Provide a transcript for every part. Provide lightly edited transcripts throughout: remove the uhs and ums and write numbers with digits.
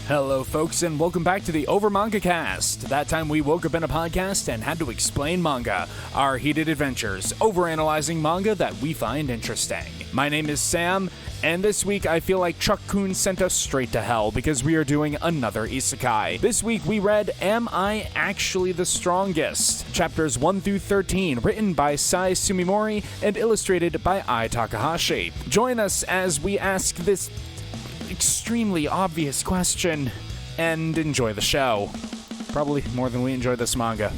Hello, folks, and welcome back to the Over Manga Cast. That time we woke up in a podcast and had to explain manga, our heated adventures, overanalyzing manga that we find interesting. My name is Sam, and this week I feel like Ch.1-13 sent us straight to hell because we are doing another isekai. This week we read Am I Actually the Strongest? Chapters 1-13, written by Sai Sumimori and illustrated by Ai Takahashi. Join us as we ask this extremely obvious question and enjoy the show. Probably more than we enjoy this manga.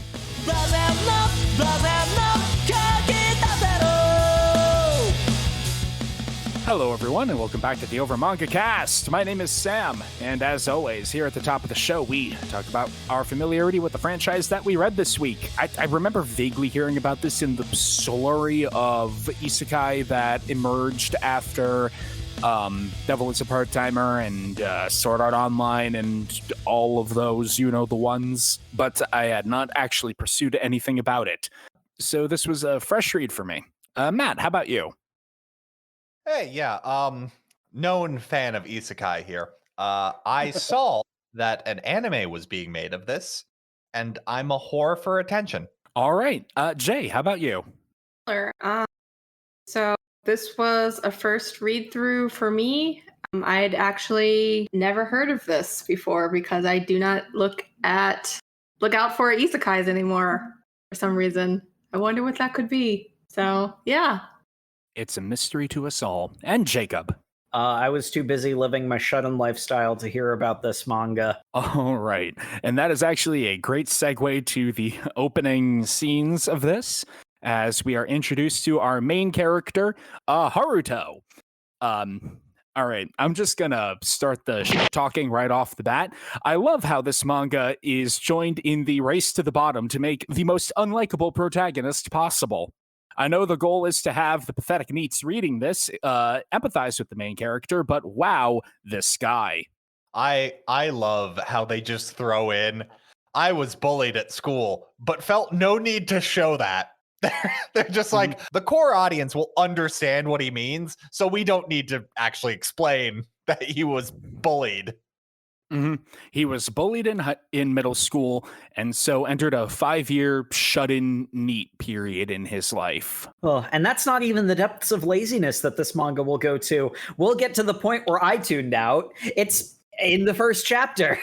Hello everyone and welcome back to the Over Manga Cast. My name is Sam, and as always, here at the top of the show, we talk about our familiarity with the franchise that we read this week. I remember vaguely hearing about this in the slurry of isekai that emerged after Devil is a Part-Timer and Sword Art Online and all of those, you know, the ones, but I had not actually pursued anything about it. So this was a fresh read for me. Matt, how about you? Hey, yeah, known fan of isekai here. I saw that an anime was being made of this, and I'm a whore for attention. All right. Jay, how about you? So this was a first read through for me. I had actually never heard of this before because I do not look out for isekais anymore for some reason. I wonder what that could be. So yeah. It's a mystery to us all. And Jacob. I was too busy living my shut-in lifestyle to hear about this manga. All right. And that is actually a great segue to the opening scenes of this, as we are introduced to our main character, Haruto. All right, I'm just gonna start the talking right off the bat. I love how this manga is joined in the race to the bottom to make the most unlikable protagonist possible. I know the goal is to have the pathetic neats reading this empathize with the main character, but wow, this guy. I love how they just throw in, I was bullied at school, but felt no need to show that. They're just like, the core audience will understand what he means, so we don't need to actually explain that he was bullied. Mm-hmm. He was bullied in middle school, and so entered a 5-year shut-in neat period in his life. Oh, and that's not even the depths of laziness that this manga will go to. We'll get to the point where I tuned out. It's in the first chapter.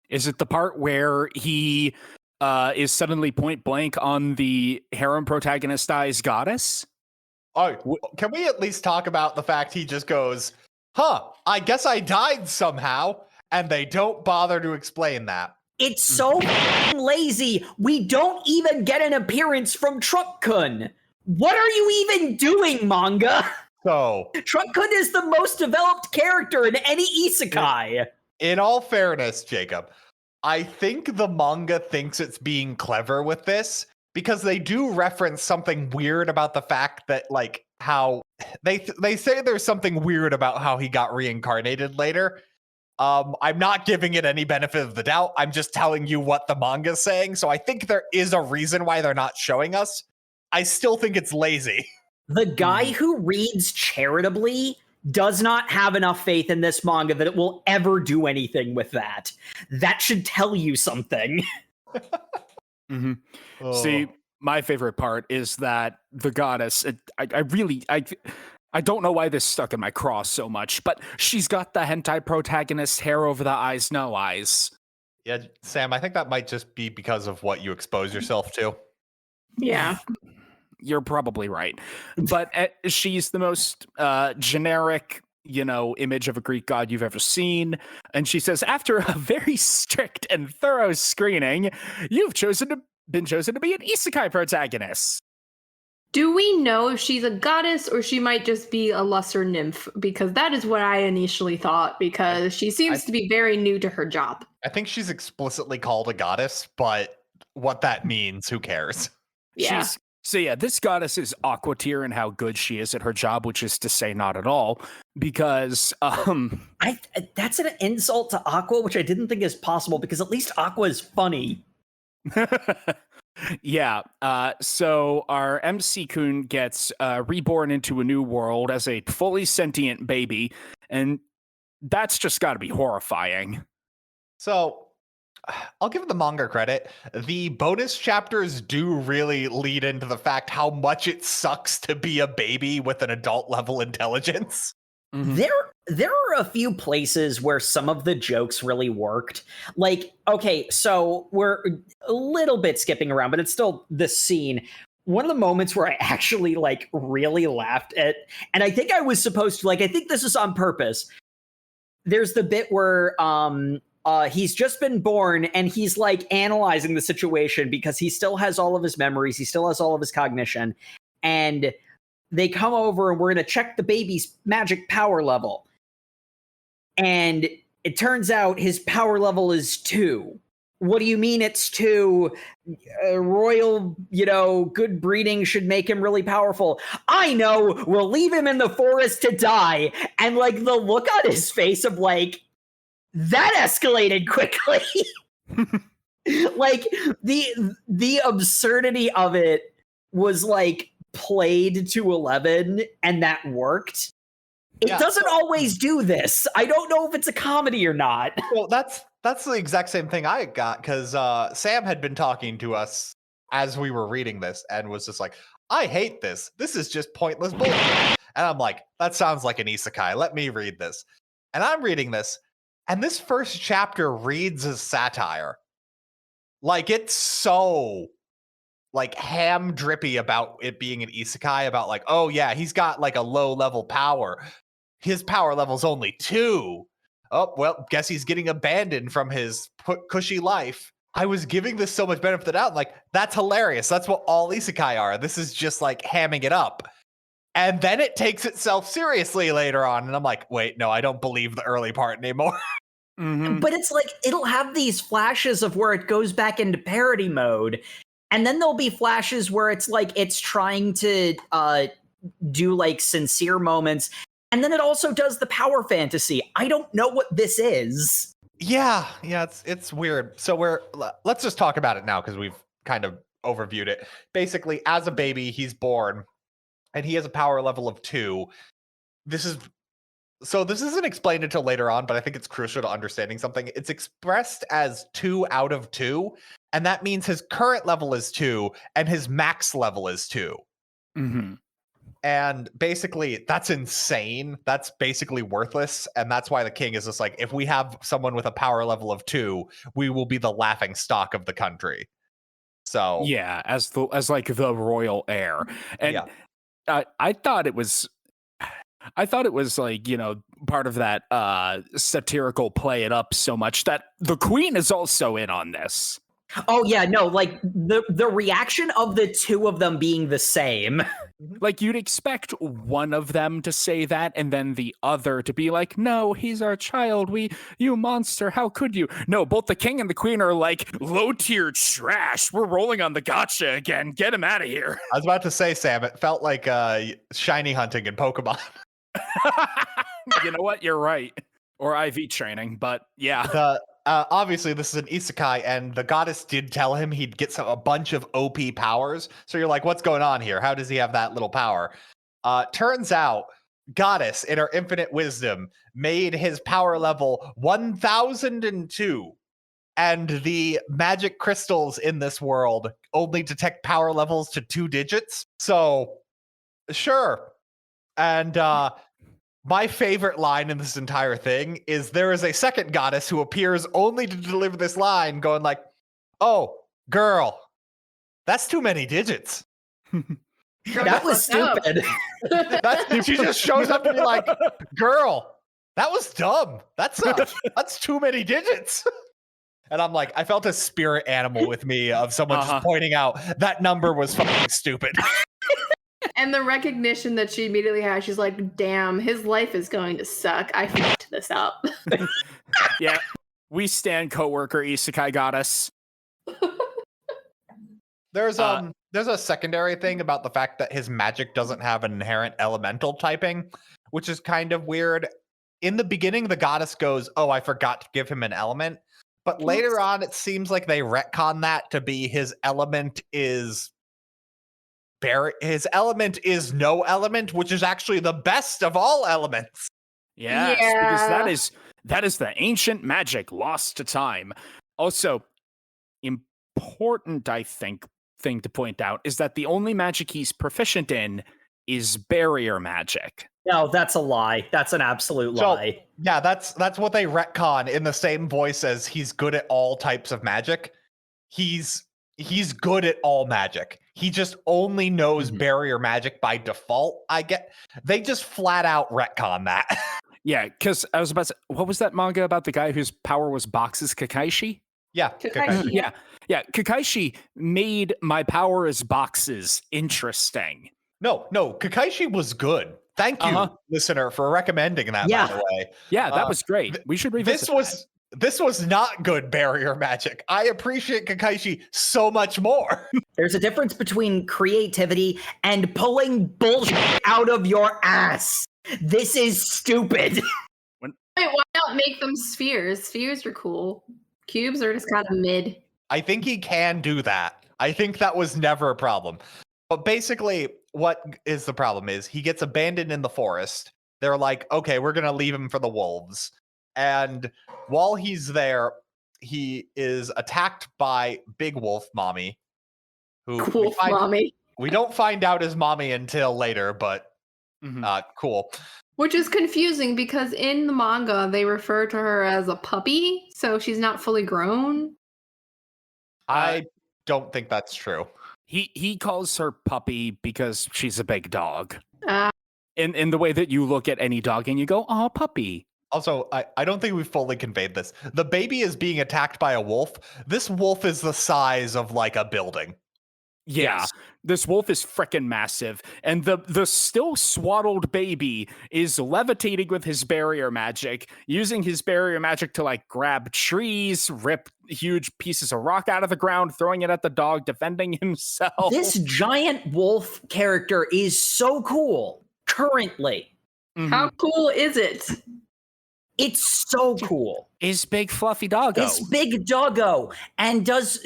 Is it the part where he is suddenly point blank on the harem protagonist Ai's goddess? Oh, can we at least talk about the fact he just goes, I guess I died somehow, and they don't bother to explain that. It's so lazy. We don't even get an appearance from Truck-kun. What are you even doing, manga? So, Truck-kun is the most developed character in any isekai. In all fairness, Jacob, I think the manga thinks it's being clever with this because they do reference something weird about the fact that, like, how they say there's something weird about how he got reincarnated later. I'm not giving it any benefit of the doubt. I'm just telling you what the manga's saying. So I think there is a reason why they're not showing us. I still think it's lazy. The guy who reads charitably does not have enough faith in this manga that it will ever do anything with that. That should tell you something. Mm-hmm. Oh. See, my favorite part is that the goddess, I don't know why this stuck in my craw so much, but she's got the hentai protagonist hair over the eyes, no eyes. Yeah, Sam, I think that might just be because of what you expose yourself to. Yeah. You're probably right. But she's the most generic, image of a Greek god you've ever seen. And she says, after a very strict and thorough screening, you've been chosen to be an isekai protagonist. Do we know if she's a goddess or she might just be a lesser nymph? Because that is what I initially thought, because she seems to be very new to her job. I think she's explicitly called a goddess, but what that means, who cares? Yeah. This goddess is aqua tier in how good she is at her job, which is to say not at all, because that's an insult to Aqua, which I didn't think is possible, because at least Aqua is funny. Yeah, so our MC-kun gets reborn into a new world as a fully sentient baby, and that's just got to be horrifying. So I'll give the manga credit. The bonus chapters do really lead into the fact how much it sucks to be a baby with an adult level intelligence. Mhm. There are a few places where some of the jokes really worked. Like, okay, so we're a little bit skipping around, but it's still this scene. One of the moments where I actually like really laughed at, and I think I was supposed to, like, I think this is on purpose. There's the bit where he's just been born and he's like analyzing the situation because he still has all of his memories, he still has all of his cognition, and they come over and we're going to check the baby's magic power level. And it turns out his power level is 2. What do you mean it's 2? Royal, good breeding should make him really powerful. I know, we'll leave him in the forest to die. And like the look on his face of like, that escalated quickly. Like the absurdity of it was like played to 11, and that worked. It doesn't always do this. I don't know if it's a comedy or not. Well, that's the exact same thing I got, because Sam had been talking to us as we were reading this and was just like, I hate this. This is just pointless bullshit. And I'm like, that sounds like an isekai. Let me read this. And I'm reading this, and this first chapter reads as satire. Like, it's so like ham drippy about it being an isekai, about like, oh yeah, he's got like a low level power. His power level's only 2. Oh, well, guess he's getting abandoned from his cushy life. I was giving this so much benefit of the doubt. Like, that's hilarious. That's what all isekai are. This is just like hamming it up. And then it takes itself seriously later on. And I'm like, wait, no, I don't believe the early part anymore. Mhm. But it's like, it'll have these flashes of where it goes back into parody mode. And then there'll be flashes where it's like, it's trying to do like sincere moments. And then it also does the power fantasy. I don't know what this is. Yeah, it's weird. So let's just talk about it now, because we've kind of overviewed it. Basically, as a baby, he's born, and he has a power level of 2. This isn't explained until later on, but I think it's crucial to understanding something. It's expressed as 2 out of 2, and that means his current level is 2, and his max level is 2. Mhm. And basically, that's insane. That's basically worthless. And that's why the king is just like, if we have someone with a power level of 2, we will be the laughing stock of the country. So Yeah, as like the royal heir. And I thought it was like, part of that satirical play it up so much that the queen is also in on this. Oh yeah, no, like the reaction of the two of them being the same. Like, you'd expect one of them to say that and then the other to be like, no, he's our child. You monster. How could you? No, both the king and the queen are like, low tier trash. We're rolling on the gotcha again. Get him out of here. I was about to say, Sam, it felt like shiny hunting in Pokemon. You know what? You're right. Or IV training, but yeah. Obviously, this is an isekai, and the goddess did tell him he'd get a bunch of OP powers. So you're like, what's going on here? How does he have that little power? Turns out, goddess, in her infinite wisdom, made his power level 1002. And the magic crystals in this world only detect power levels to 2 digits. So, sure. And my favorite line in this entire thing is there is a second goddess who appears only to deliver this line, going like, oh, girl, that's too many digits. That was stupid. She just shows up to be like, girl, that was dumb. That's too many digits. And I'm like, I felt a spirit animal with me of someone just pointing out that number was fucking stupid. And the recognition that she immediately has, she's like, damn, his life is going to suck. I fucked this up. Yeah. We stand coworker isekai goddess. There's a secondary thing about the fact that his magic doesn't have an inherent elemental typing, which is kind of weird. In the beginning, the goddess goes, oh, I forgot to give him an element. But later on, it seems like they retcon that to be his element is no element, which is actually the best of all elements. Yes, because That is the ancient magic lost to time. Also, important, I think, thing to point out is that the only magic he's proficient in is barrier magic. No, that's a lie. That's an absolute lie. Yeah, that's what they retcon in the same voice as he's good at all types of magic. He's good at all magic. He just only knows barrier magic by default. They just flat out retcon that. Yeah, because I was about to say, what was that manga about the guy whose power was boxes, Kakaishi? Yeah, Kakashi, Yeah, Kakaishi made my power as boxes interesting. No, Kakaishi was good. Thank you, listener, for recommending that, by the way. Yeah, that was great. We should revisit This was not good barrier magic. I appreciate Kakaishi so much more. There's a difference between creativity and pulling bullshit out of your ass. This is stupid. Wait, why not make them spheres? Spheres are cool. Cubes are just kind of mid. I think he can do that. I think that was never a problem. But basically, what is the problem is he gets abandoned in the forest. They're like, okay, we're going to leave him for the wolves. And while he's there, he is attacked by Big Wolf Mommy. Mommy. We don't find out his mommy until later, but cool. Which is confusing because in the manga, they refer to her as a puppy, so she's not fully grown. I don't think that's true. He calls her puppy because she's a big dog. In the way that you look at any dog and you go, "Oh, puppy." Also, I don't think we fully conveyed this. The baby is being attacked by a wolf. This wolf is the size of like a building. Yeah, this wolf is frickin' massive, and the still swaddled baby is levitating with his barrier magic, using his barrier magic to like grab trees, rip huge pieces of rock out of the ground, throwing it at the dog, defending himself. This giant wolf character is so cool currently. How cool is it? It's so cool. Is big fluffy doggo. It's big doggo and does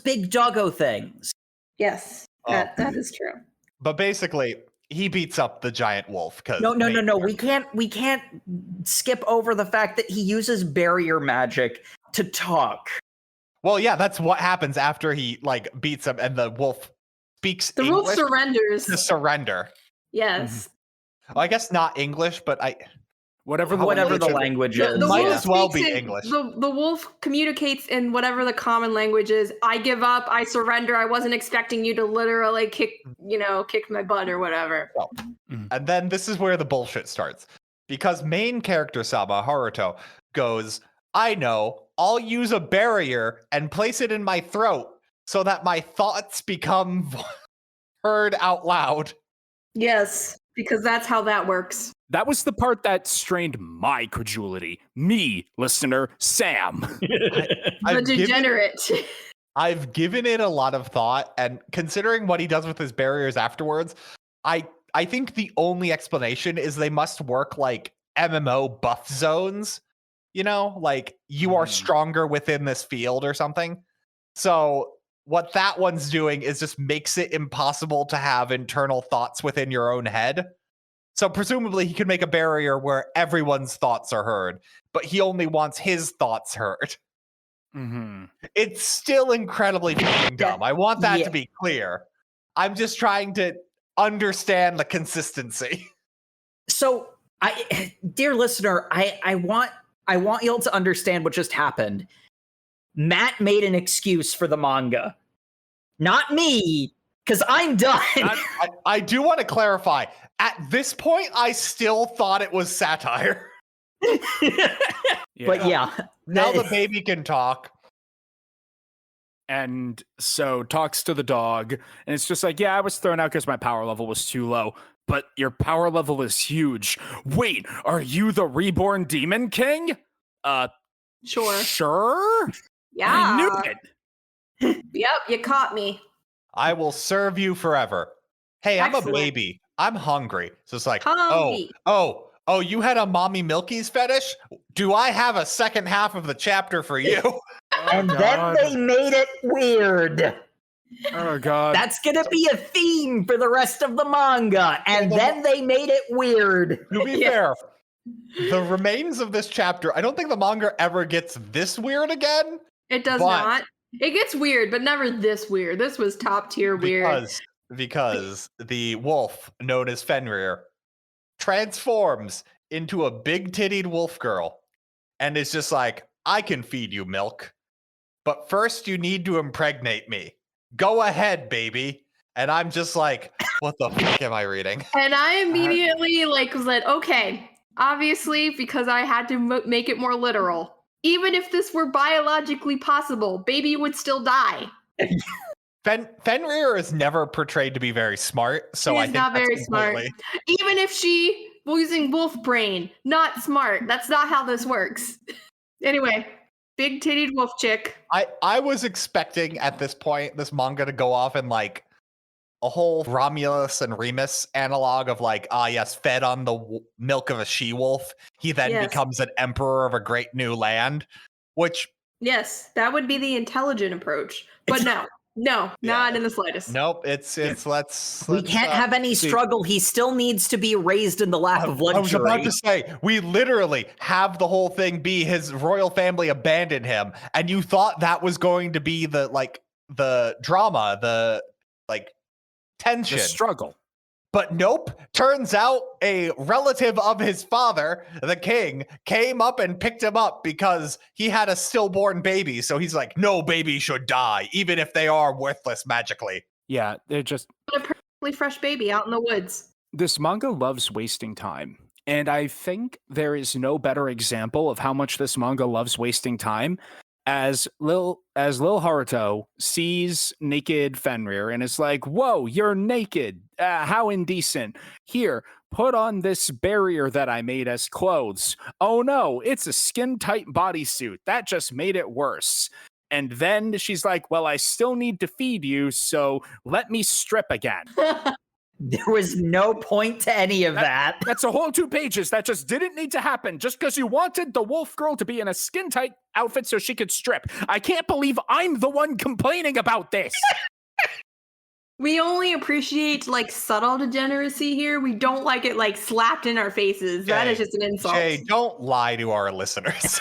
big doggo things. Yes, that is true. But basically, he beats up the giant wolf. No. We can't skip over the fact that he uses barrier magic to talk. Well, yeah, that's what happens after he like beats him, and the wolf speaks. The wolf surrenders. To surrender. Yes. Well, I guess not English, but whatever the language is. Might as well be English. The wolf communicates in whatever the common language is. I give up. I surrender. I wasn't expecting you to literally kick my butt or whatever. Well, and then this is where the bullshit starts. Because main character Sama Haruto goes, I know, I'll use a barrier and place it in my throat so that my thoughts become heard out loud. Yes, because that's how that works. That was the part that strained my credulity. Me, listener, Sam. The degenerate. I've given it a lot of thought, and considering what he does with his barriers afterwards, I think the only explanation is they must work like MMO buff zones. You know, like you are stronger within this field or something. So what that one's doing is just makes it impossible to have internal thoughts within your own head. So presumably he could make a barrier where everyone's thoughts are heard, but he only wants his thoughts heard. It's still incredibly fucking dumb. I want that to be clear. I'm just trying to understand the consistency. So, dear listener, I want y'all to understand what just happened. Matt made an excuse for the manga, not me, because I'm done. I do want to clarify. At this point, I still thought it was satire. But yeah. Now the baby can talk. And so talks to the dog. And it's just like, yeah, I was thrown out because my power level was too low. But your power level is huge. Wait, are you the reborn demon king? Sure? Yeah. I knew it. Yep, you caught me. I will serve you forever. Hey, I'm Excellent. a baby. I'm hungry. So it's like, Hungry. oh, you had a mommy milkies fetish? Do I have a second half of the chapter for you? And then they made it weird. Oh, God. That's going to be a theme for the rest of the manga. And then they made it weird. To be fair, The remains of this chapter, I don't think the manga ever gets this weird again. It does not. It gets weird, but never this weird. This was top tier weird. Because the wolf, known as Fenrir, transforms into a big-tittied wolf girl and is just like, I can feed you milk, but first you need to impregnate me. Go ahead, baby. And I'm just like, what the fuck am I reading? And I immediately was like, okay, obviously, because I had to make it more literal. Even if this were biologically possible, baby would still die. Fenrir is never portrayed to be very smart, so I think not very smart. Even if she was using wolf brain, not smart. That's not how this works. Anyway, big tittied wolf chick. I was expecting at this point this manga to go off in like a whole Romulus and Remus analog of like, yes, fed on the milk of a she-wolf, he then becomes an emperor of a great new land, which... Yes, that would be the intelligent approach. But no, not in the slightest. Nope, it's let's we can't have any struggle. He still needs to be raised in the lap of luxury. I was about to say, we literally have the whole thing be his royal family abandoned him, and you thought that was going to be the drama, the tension, the struggle. But nope, turns out a relative of his father, the king, came up and picked him up because he had a stillborn baby. So he's like, no baby should die, even if they are worthless magically. Yeah, they're just... a perfectly fresh baby out in the woods. This manga loves wasting time. And I think there is no better example of how much this manga loves wasting time as Lil Haruto sees naked Fenrir and is like, whoa, you're naked. How indecent. Here, put on this barrier that I made as clothes. Oh no, it's a skin-tight bodysuit. That just made it worse. And then she's like, well, I still need to feed you, so let me strip again. There was no point to any of that. That's a whole 2 pages. That just didn't need to happen just because you wanted the wolf girl to be in a skin-tight outfit so she could strip. I can't believe I'm the one complaining about this. We only appreciate subtle degeneracy here. We don't like it slapped in our faces. Jay, that is just an insult. Jay, don't lie to our listeners.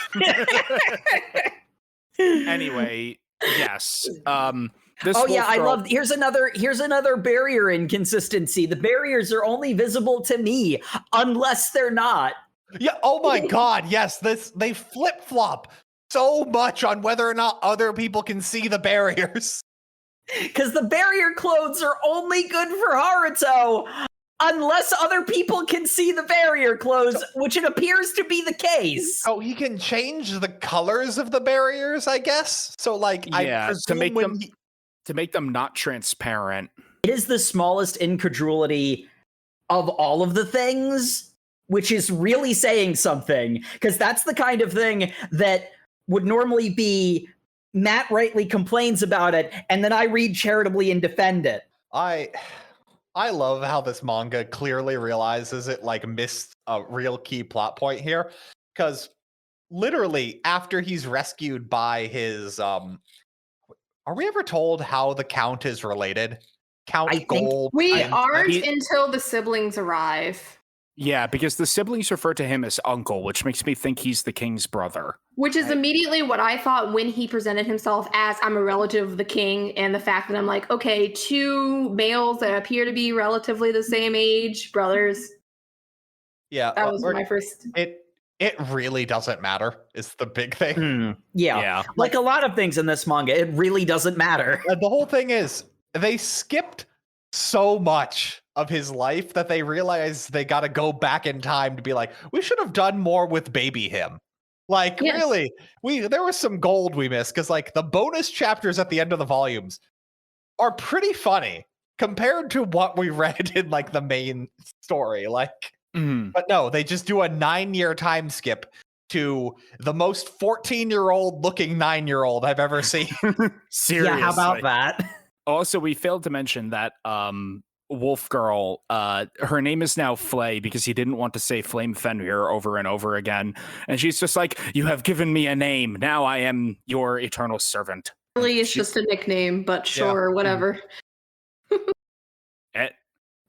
Anyway, yes. I love. Here's another barrier inconsistency. The barriers are only visible to me unless they're not. Yeah. Oh my God. Yes. They flip flop so much on whether or not other people can see the barriers. Because the barrier clothes are only good for Haruto unless other people can see the barrier clothes, which it appears to be the case. Oh, he can change the colors of the barriers, I guess. So to make them not transparent. It is the smallest incredulity of all of the things, which is really saying something, because that's the kind of thing that would normally be Matt rightly complains about it, and then I read charitably and defend it. I love how this manga clearly realizes it missed a real key plot point here, because literally after he's rescued by his are we ever told how the Count is related? Count Gold. We aren't until the siblings arrive. Yeah, because the siblings refer to him as uncle, which makes me think he's the king's brother. Which is immediately what I thought when he presented himself as, I'm a relative of the king, and the fact that I'm like, okay, 2 males that appear to be relatively the same age, brothers. Yeah. That was my first... It really doesn't matter, is the big thing. Yeah. Like a lot of things in this manga, it really doesn't matter. The whole thing is, they skipped so much of his life that they realize they got to go back in time to be like, we should have done more with baby him. Really, there was some gold we missed, because the bonus chapters at the end of the volumes are pretty funny compared to what we read in the main story. But no, they just do a 9-year time skip to the most 14-year-old looking 9-year-old I've ever seen. Seriously. Yeah, how about that? Also, we failed to mention that Wolf Girl, her name is now Flay because he didn't want to say Flame Fenrir over and over again. And she's just like, you have given me a name. Now I am your eternal servant. Really, it's just a nickname, but sure, whatever.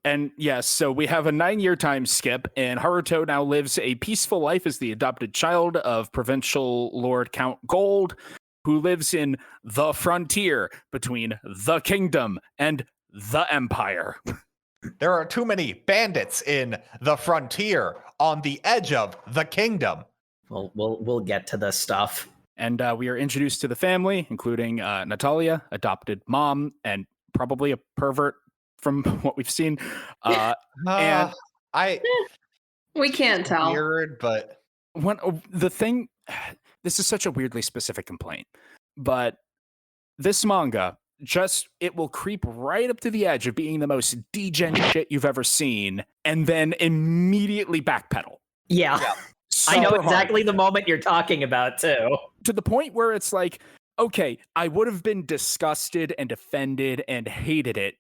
And yes, so we have a 9-year time skip, and Haruto now lives a peaceful life as the adopted child of provincial Lord Count Gold, who lives in the frontier between the kingdom and the empire. There are too many bandits in the frontier on the edge of the kingdom. We'll get to this stuff. And we are introduced to the family, including Natalia, adopted mom, and probably a pervert from what we've seen. And we can't tell. Weird, but this is such a weirdly specific complaint, but this manga it will creep right up to the edge of being the most degen shit you've ever seen, and then immediately backpedal. Yeah. I know exactly the moment you're talking about too. To the point where it's like, okay, I would have been disgusted and offended and hated it,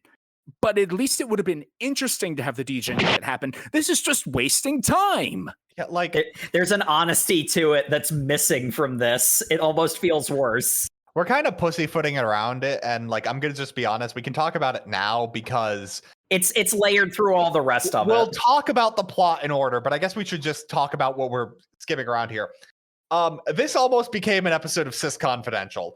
but at least it would have been interesting to have the degen shit happen. This is just wasting time. Yeah, like there's an honesty to it that's missing from this. It almost feels worse. We're kind of pussyfooting around it, and like I'm gonna just be honest, we can talk about it now because it's layered through all the rest of it. We'll talk about the plot in order, but I guess we should just talk about what we're skipping around here. This almost became an episode of Cis Confidential.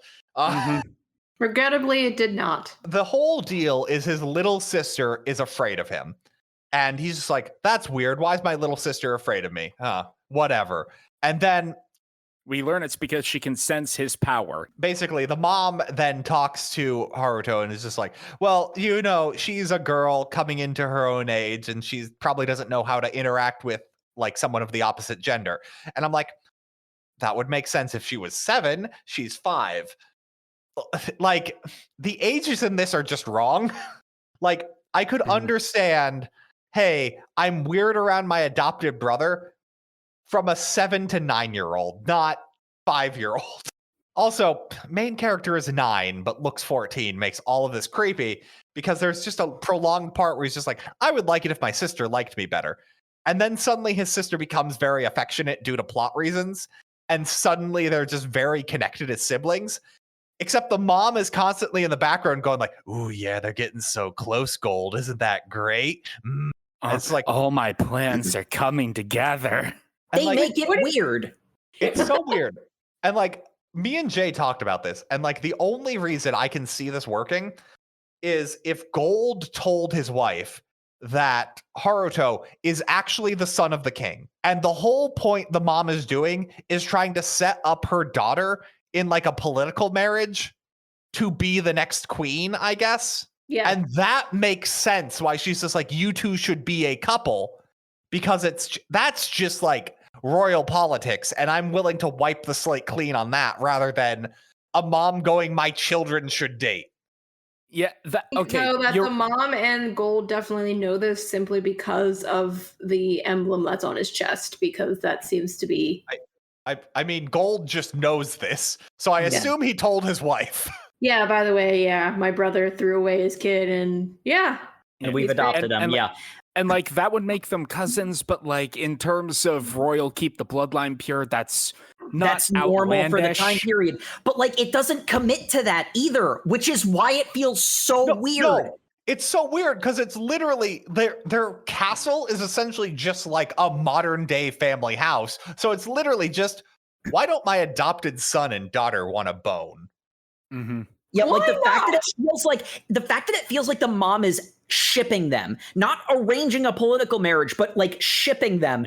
Regrettably, it did not. The whole deal is his little sister is afraid of him. And he's just like, that's weird. Why is my little sister afraid of me? Whatever. And then we learn it's because she can sense his power. Basically, the mom then talks to Haruto and is just like, well, you know, she's a girl coming into her own age and she probably doesn't know how to interact with like someone of the opposite gender. And I'm like, that would make sense if she was 7, she's 5. Like, the ages in this are just wrong. Like, I could understand, hey, I'm weird around my adopted brother from a 7 to 9-year-old, not 5-year-old. Also, main character is 9, but looks 14, makes all of this creepy because there's just a prolonged part where he's just like, I would like it if my sister liked me better. And then suddenly his sister becomes very affectionate due to plot reasons. And suddenly they're just very connected as siblings. Except the mom is constantly in the background going like, ooh, yeah, they're getting so close, Gold. Isn't that great? It's like, all my plans are coming together. They like, make it weird. It's so weird. And like, me and Jay talked about this. And like, the only reason I can see this working is if Gold told his wife that Haruto is actually the son of the king. And the whole point the mom is doing is trying to set up her daughter in like a political marriage to be the next queen, I guess. Yeah. And that makes sense why she's just like, you two should be a couple, because that's just like royal politics. And I'm willing to wipe the slate clean on that rather than a mom going, my children should date. Yeah, okay. No, that the mom and Gold definitely know this simply because of the emblem that's on his chest, because that seems to be... I mean, Gold just knows this, so I assume he told his wife. Yeah, by the way, my brother threw away his kid, and and we've adopted him, And like, that would make them cousins, but like, in terms of royal keep the bloodline pure, that's normal for the time period. But like, it doesn't commit to that either, which is why it feels so weird. No, it's so weird because it's literally their castle is essentially just like a modern day family house. So it's literally just, why don't my adopted son and daughter want a bone? Mm-hmm. Yeah, like the fact that it feels like the mom is shipping them, not arranging a political marriage, but like shipping them.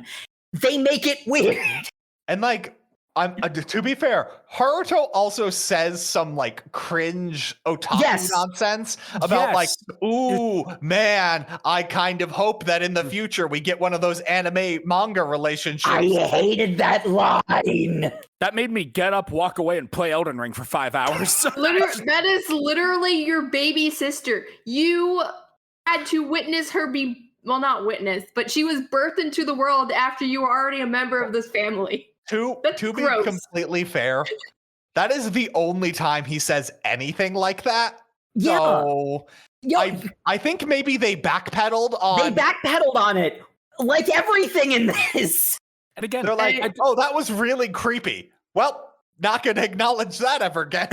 They make it weird. And like, to be fair, Haruto also says some like cringe otaku nonsense about like, ooh, man, I kind of hope that in the future we get one of those anime manga relationships. I hated that line. That made me get up, walk away, and play Elden Ring for 5 hours. That is literally your baby sister. You had to witness her well, not witness, but she was birthed into the world after you were already a member of this family. To be completely fair, that is the only time he says anything like that. Yeah. So I think maybe they backpedaled on it, like everything in this. And again, they're like, oh, that was really creepy. Well, not gonna acknowledge that ever again.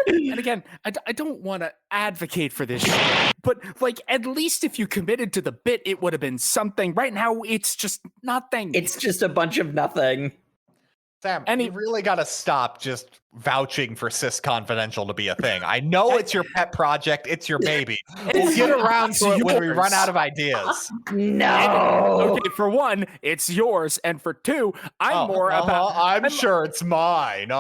And again, I don't want to advocate for this shit, but like at least if you committed to the bit, it would have been something. Right now, it's just nothing. It's just a bunch of nothing. Sam, you really got to stop just vouching for Cis Confidential to be a thing. I know it's your pet project. It's your baby. We'll get around to it when we run out of ideas. No. Okay, for one, it's yours. And for two, I'm sure it's mine.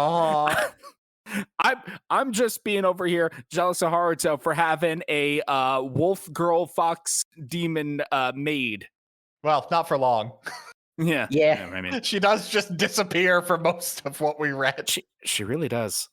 I'm just being over here jealous of Haruto for having a wolf girl fox demon maid. Well, not for long. Yeah. Yeah. I mean, she does just disappear for most of what we read. She really does.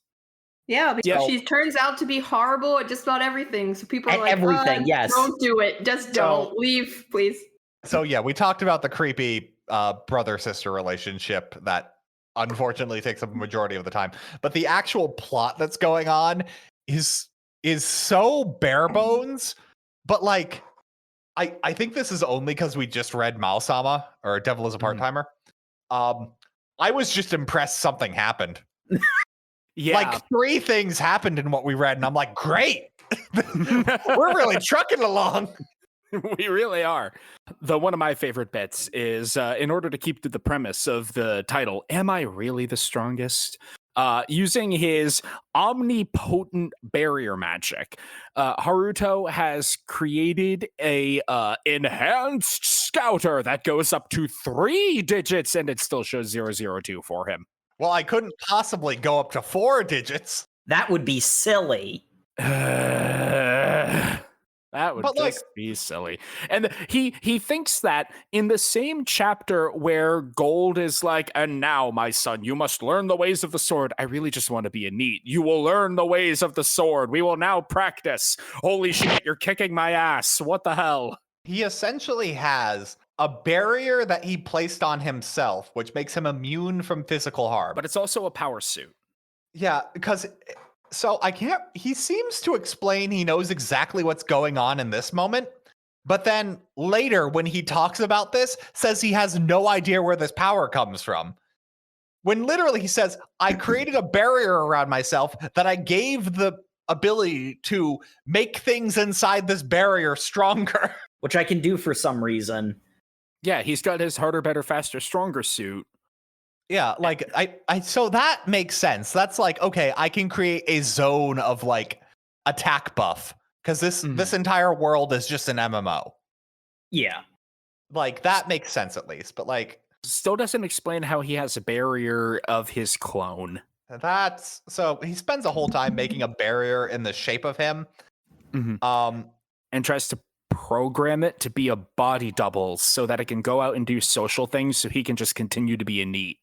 Yeah, because she turns out to be horrible at just about everything. So people are like, everything, yes. Don't do it. Just don't. Leave, please. So yeah, we talked about the creepy brother-sister relationship that unfortunately takes up a majority of the time. But the actual plot that's going on is so bare bones, but like I think this is only because we just read Mao-sama, or Devil is a Part-Timer. I was just impressed something happened. Yeah. Like 3 things happened in what we read, and I'm like, great! We're really trucking along. We really are. Though one of my favorite bits is, in order to keep to the premise of the title, Am I Really the Strongest? Using his omnipotent barrier magic, Haruto has created a enhanced scouter that goes up to 3 digits, and it still shows 002 for him. Well, I couldn't possibly go up to 4 digits. That would be silly. That would be silly. And he thinks that in the same chapter where Gold is like, and now, my son, you must learn the ways of the sword. I really just want to be a NEET. You will learn the ways of the sword. We will now practice. Holy shit, you're kicking my ass. What the hell? He essentially has a barrier that he placed on himself, which makes him immune from physical harm. But it's also a power suit. Yeah, because... So he seems to explain he knows exactly what's going on in this moment, but then later when he talks about this, says he has no idea where this power comes from. When literally he says, I created a barrier around myself that I gave the ability to make things inside this barrier stronger. Which I can do for some reason. Yeah, he's got his harder, better, faster, stronger suit. Yeah, like I so that makes sense. That's like, okay, I can create a zone of like attack buff because this entire world is just an MMO. Yeah. Like that makes sense at least, but like still doesn't explain how he has a barrier of his clone. That's so he spends a whole time making a barrier in the shape of him. And tries to program it to be a body double so that it can go out and do social things so he can just continue to be a NEET.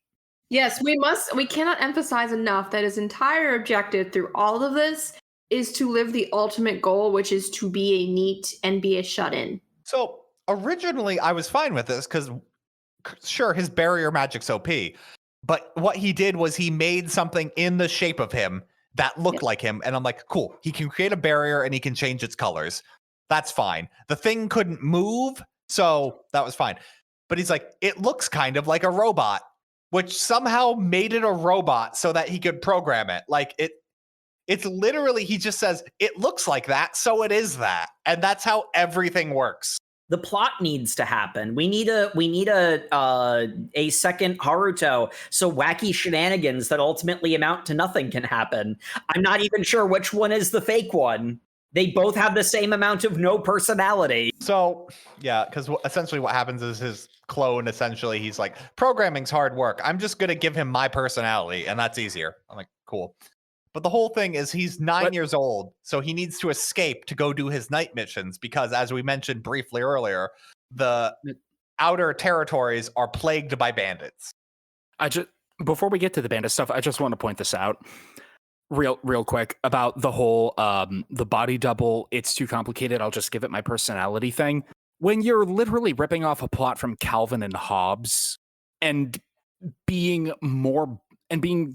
Yes, we cannot emphasize enough that his entire objective through all of this is to live the ultimate goal, which is to be a NEET and be a shut-in. So originally I was fine with this because sure, his barrier magic's OP, but what he did was he made something in the shape of him that looked like him, and I'm like, cool, he can create a barrier and he can change its colors. That's fine. The thing couldn't move, so that was fine. But he's like, it looks kind of like a robot, which somehow made it a robot so that he could program it. Like it's literally, he just says, it looks like that, so it is that. And that's how everything works. The plot needs to happen. We need a second Haruto, so wacky shenanigans that ultimately amount to nothing can happen. I'm not even sure which one is the fake one. They both have the same amount of no personality. So, yeah, because essentially what happens is his clone, essentially, he's like, programming's hard work. I'm just going to give him my personality, and that's easier. I'm like, cool. But the whole thing is he's 9 years old, so he needs to escape to go do his night missions because, as we mentioned briefly earlier, the outer territories are plagued by bandits. Before we get to the bandit stuff, I just want to point this out. Real quick about the whole the body double, it's too complicated, I'll just give it my personality thing. When you're literally ripping off a plot from Calvin and Hobbes and being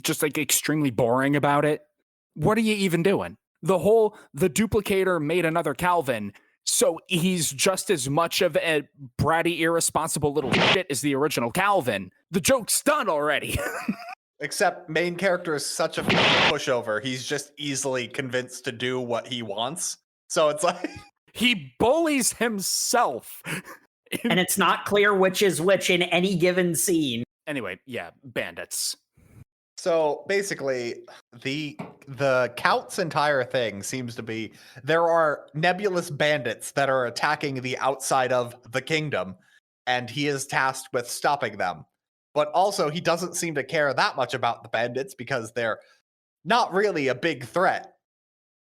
just like extremely boring about it, what are you even doing? The duplicator made another Calvin, so he's just as much of a bratty, irresponsible little shit as the original Calvin. The joke's done already. Except main character is such a pushover. He's just easily convinced to do what he wants. So it's like He bullies himself. And it's not clear which is which in any given scene. Anyway, yeah, bandits. So basically, the Count's entire thing seems to be there are nebulous bandits that are attacking the outside of the kingdom, and he is tasked with stopping them. But also, he doesn't seem to care that much about the bandits because they're not really a big threat.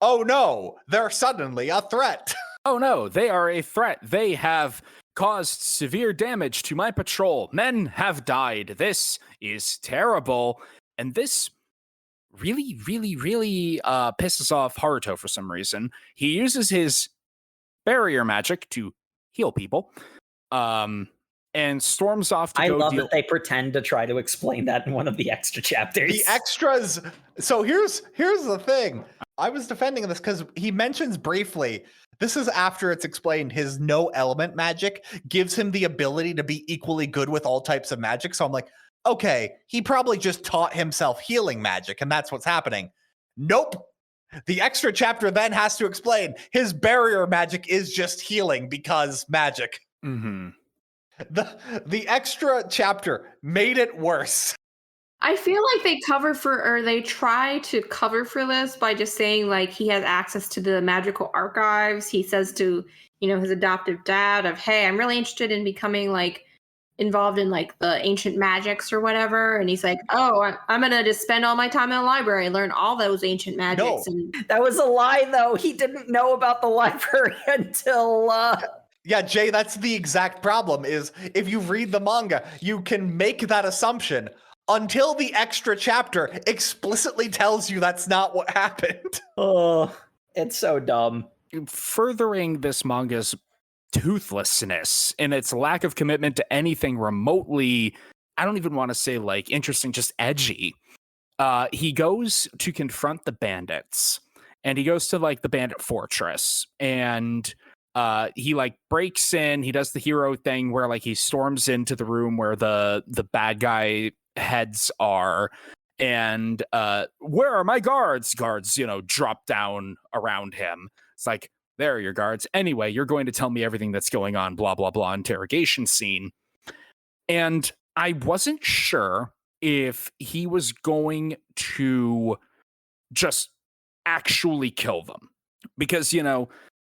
Oh no, they're suddenly a threat. Oh no, they are a threat. They have caused severe damage to my patrol. Men have died. This is terrible. And this really, really, really pisses off Haruto for some reason. He uses his barrier magic to heal people. And storms off to I go love deal. that they pretend to try to explain that in one of the extra chapters. The extras. So here's the thing. I was defending this because he mentions briefly. This is after it's explained his no element magic gives him the ability to be equally good with all types of magic. So I'm like, okay, he probably just taught himself healing magic, and that's what's happening. Nope. The extra chapter then has to explain his barrier magic is just healing because magic. Mm-hmm. The extra chapter made it worse. I feel like they try to cover for this by just saying like he has access to the magical archives. He says to, his adoptive dad of, hey, I'm really interested in becoming like involved in like the ancient magics or whatever. And he's like, oh, I'm going to just spend all my time in the library and learn all those ancient magics. No. And That was a lie, though. He didn't know about the library until... Yeah, Jay, that's the exact problem is if you read the manga, you can make that assumption until the extra chapter explicitly tells you that's not what happened. Oh, it's so dumb. Furthering this manga's toothlessness and its lack of commitment to anything remotely, I don't even want to say like interesting, just edgy. He goes to confront the bandits, and he goes to like the bandit fortress, and he like breaks in. He does the hero thing where like he storms into the room where the bad guy heads are, and where are my guards? Guards, drop down around him. It's like, there are your guards. Anyway, you're going to tell me everything that's going on, blah, blah, blah, interrogation scene. And I wasn't sure if he was going to just actually kill them. Because,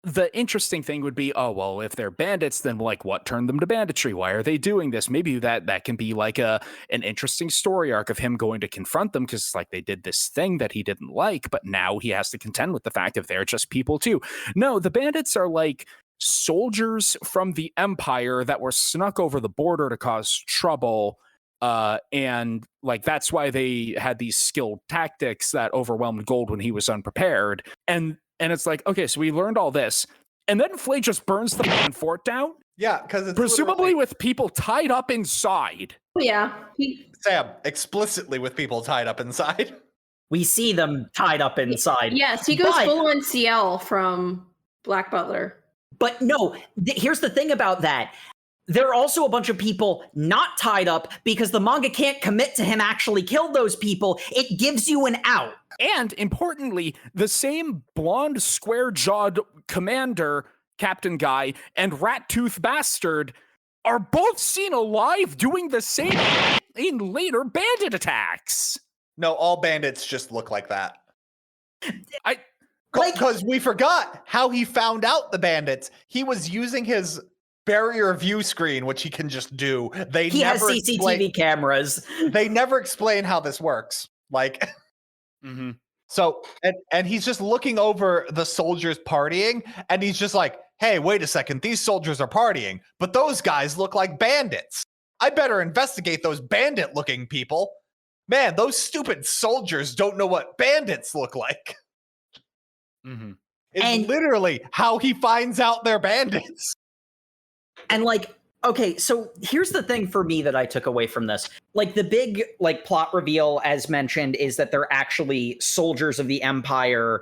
the interesting thing would be, oh, well, if they're bandits, then like what turned them to banditry? Why are they doing this? Maybe that can be like an interesting story arc of him going to confront them because like they did this thing that he didn't like, but now he has to contend with the fact that they're just people too. No, the bandits are like soldiers from the Empire that were snuck over the border to cause trouble. And like that's why they had these skilled tactics that overwhelmed Gold when he was unprepared. And it's like, okay, so we learned all this. And then Flay just burns the fort down? Yeah, because it's presumably with people tied up inside. yeah. Sam, explicitly with people tied up inside. We see them tied up inside. Yes, he goes full on CL from Black Butler. But no, here's the thing about that. There are also a bunch of people not tied up because the manga can't commit to him actually killed those people. It gives you an out. And importantly, the same blonde, square-jawed commander, Captain Guy, and Rat-Tooth Bastard are both seen alive doing the same in later bandit attacks. No, all bandits just look like that. Like- Because we forgot how he found out the bandits. He was using his barrier view screen, which he can just do. He has CCTV cameras. They never explain how this works. Like... Mm-hmm. So, and he's just looking over the soldiers partying, and he's just like, hey, wait a second, these soldiers are partying, but those guys look like bandits. I better investigate those bandit-looking people. Man, those stupid soldiers don't know what bandits look like. Mm-hmm. It's literally how he finds out they're bandits. And like, okay, so here's the thing for me that I took away from this. Like the big like plot reveal, as mentioned, is that they're actually soldiers of the Empire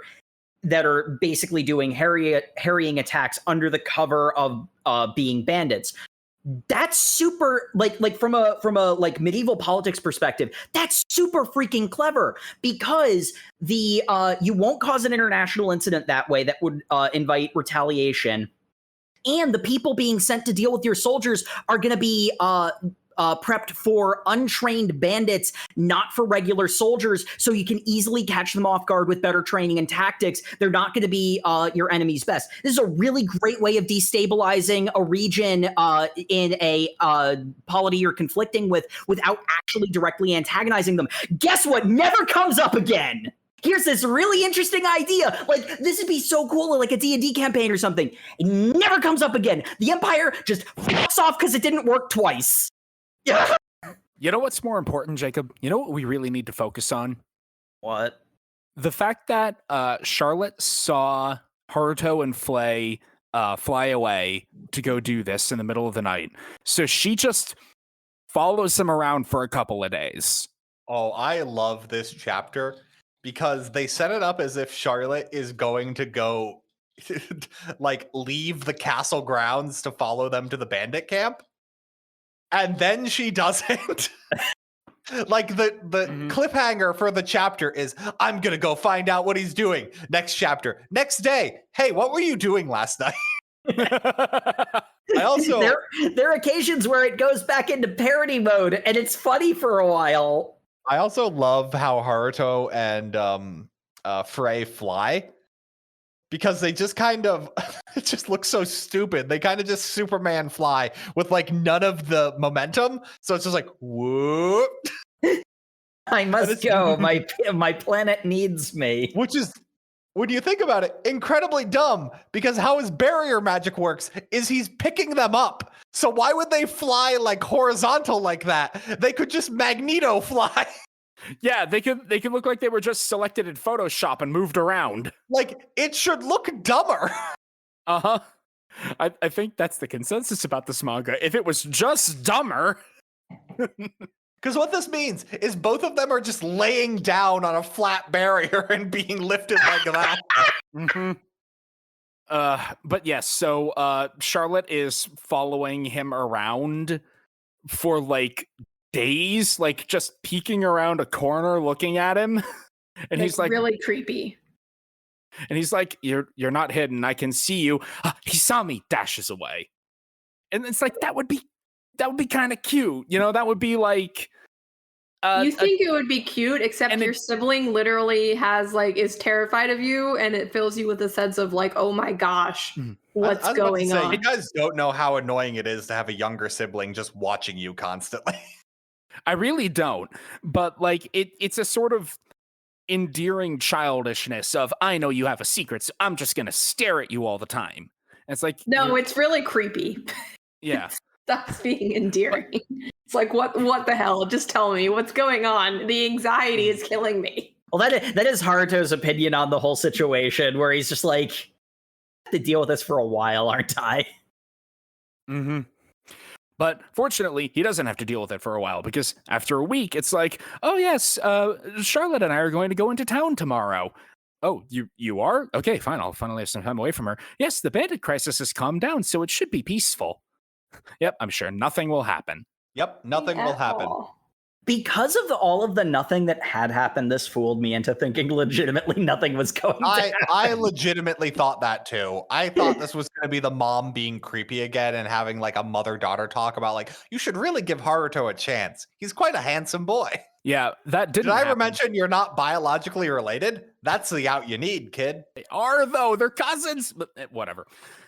that are basically doing harrying attacks under the cover of being bandits. that's super like from a like medieval politics perspective, that's super freaking clever, because the you won't cause an international incident that way that would invite retaliation, and the people being sent to deal with your soldiers are going to be prepped for untrained bandits, not for regular soldiers, so you can easily catch them off guard with better training and tactics. They're not going to be your enemy's best. This is a really great way of destabilizing a region in a polity you're conflicting with without actually directly antagonizing them. Guess what never comes up again? Here's this really interesting idea. Like, this would be so cool in like a D&D campaign or something. It never comes up again. The Empire just fucks off because it didn't work twice. Yeah. You know what's more important, Jacob? You know what we really need to focus on? What? The fact that Charlotte saw Haruto and Flay fly away to go do this in the middle of the night. So she just follows them around for a couple of days. Oh, I love this chapter because they set it up as if Charlotte is going to go like leave the castle grounds to follow them to the bandit camp. And then she doesn't. Like the cliffhanger for the chapter is, I'm gonna go find out what he's doing. Next chapter, next day. Hey, what were you doing last night? I also there are occasions where it goes back into parody mode, and it's funny for a while. I also love how Haruto and Frey fly. Because they just kind of it just looks so stupid. They kind of just Superman fly with like none of the momentum. So it's just like, whoop. I must go. My planet needs me. Which is, when you think about it, incredibly dumb. Because how his barrier magic works is he's picking them up. So why would they fly like horizontal like that? They could just Magneto fly. Yeah, they could look like they were just selected in Photoshop and moved around. Like, it should look dumber. Uh-huh. I think that's the consensus about this manga. If it was just dumber. Because what this means is both of them are just laying down on a flat barrier and being lifted like that. Mm-hmm. But yes, so Charlotte is following him around for like days, like just peeking around a corner looking at him. And he's like really creepy. And he's like, you're not hidden, I can see you. He saw me, dashes away. And it's like, that would be kind of cute, you know. That would be like you think it would be cute, except your sibling literally is terrified of you, and it fills you with a sense of like, oh my gosh, what's going on? You guys don't know how annoying it is to have a younger sibling just watching you constantly. I really don't, but like it's a sort of endearing childishness of, I know you have a secret, so I'm just gonna stare at you all the time. And it's like, no, it's really creepy. Yeah. Stop being endearing. It's like, what the hell? Just tell me what's going on. The anxiety is killing me. Well, that is Haruto's opinion on the whole situation, where he's just like, I have to deal with this for a while, aren't I? Mm-hmm. But fortunately, he doesn't have to deal with it for a while, because after a week, it's like, oh yes, Charlotte and I are going to go into town tomorrow. Oh, you are? Okay, fine. I'll finally have some time away from her. Yes, the bandit crisis has calmed down, so it should be peaceful. Yep, I'm sure nothing will happen. Yep, nothing will happen. Because of all of the nothing that had happened, this fooled me into thinking legitimately nothing was going to happen. I legitimately thought that too. I thought this was going to be the mom being creepy again and having like a mother-daughter talk about like, you should really give Haruto a chance. He's quite a handsome boy. Yeah, that didn't Did I happen. mention you're not biologically related? That's the out you need, kid. They are, though. They're cousins. But whatever.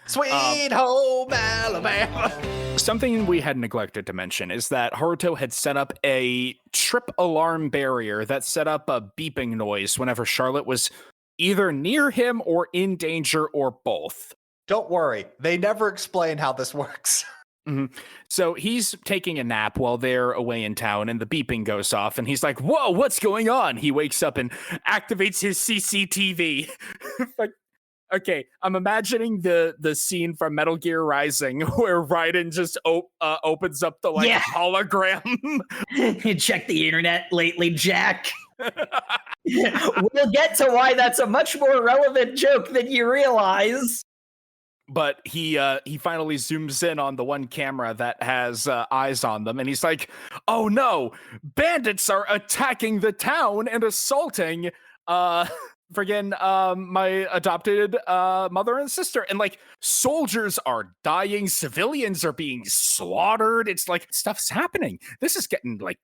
Sweet home Alabama. Something we had neglected to mention is that Haruto had set up a trip alarm barrier that set up a beeping noise whenever Charlotte was either near him or in danger or both. Don't worry. They never explain how this works. Mm-hmm. So he's taking a nap while they're away in town, and the beeping goes off, and he's like, whoa, what's going on? He wakes up and activates his CCTV. Like, okay, I'm imagining the scene from Metal Gear Rising where Raiden just opens up the hologram. Check the internet lately, Jack. We'll get to why that's a much more relevant joke than you realize. but he finally zooms in on the one camera that has eyes on them, and he's like, "Oh no, bandits are attacking the town and assaulting my adopted mother and sister, and like soldiers are dying, civilians are being slaughtered. It's like stuff's happening. This is getting good."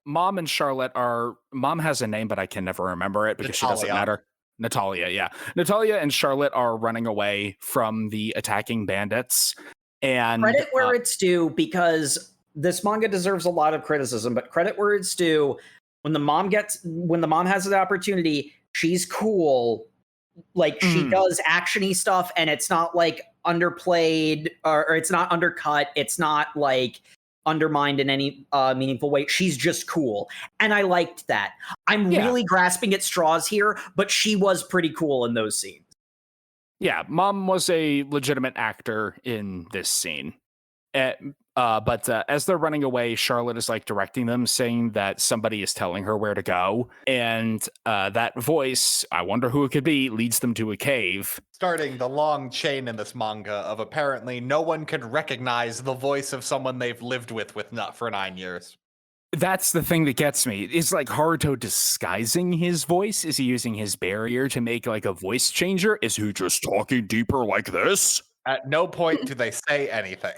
Mom has a name, but I can never remember it because she doesn't matter. Natalia, yeah. Natalia and Charlotte are running away from the attacking bandits. And credit where it's due, because this manga deserves a lot of criticism, but credit where it's due. When the mom has the opportunity, she's cool. Like she does actiony stuff, and it's not like underplayed or it's not undercut. It's not like undermined in any meaningful way. She's just cool, and I liked that. I'm really grasping at straws here, but she was pretty cool in those scenes. Yeah, Mom was a legitimate actor in this scene. But as they're running away, Charlotte is like directing them, saying that somebody is telling her where to go. And that voice, I wonder who it could be, leads them to a cave. Starting the long chain in this manga of apparently no one could recognize the voice of someone they've lived with for 9 years. That's the thing that gets me. Is like Haruto disguising his voice? Is he using his barrier to make like a voice changer? Is he just talking deeper like this? At no point do they say anything.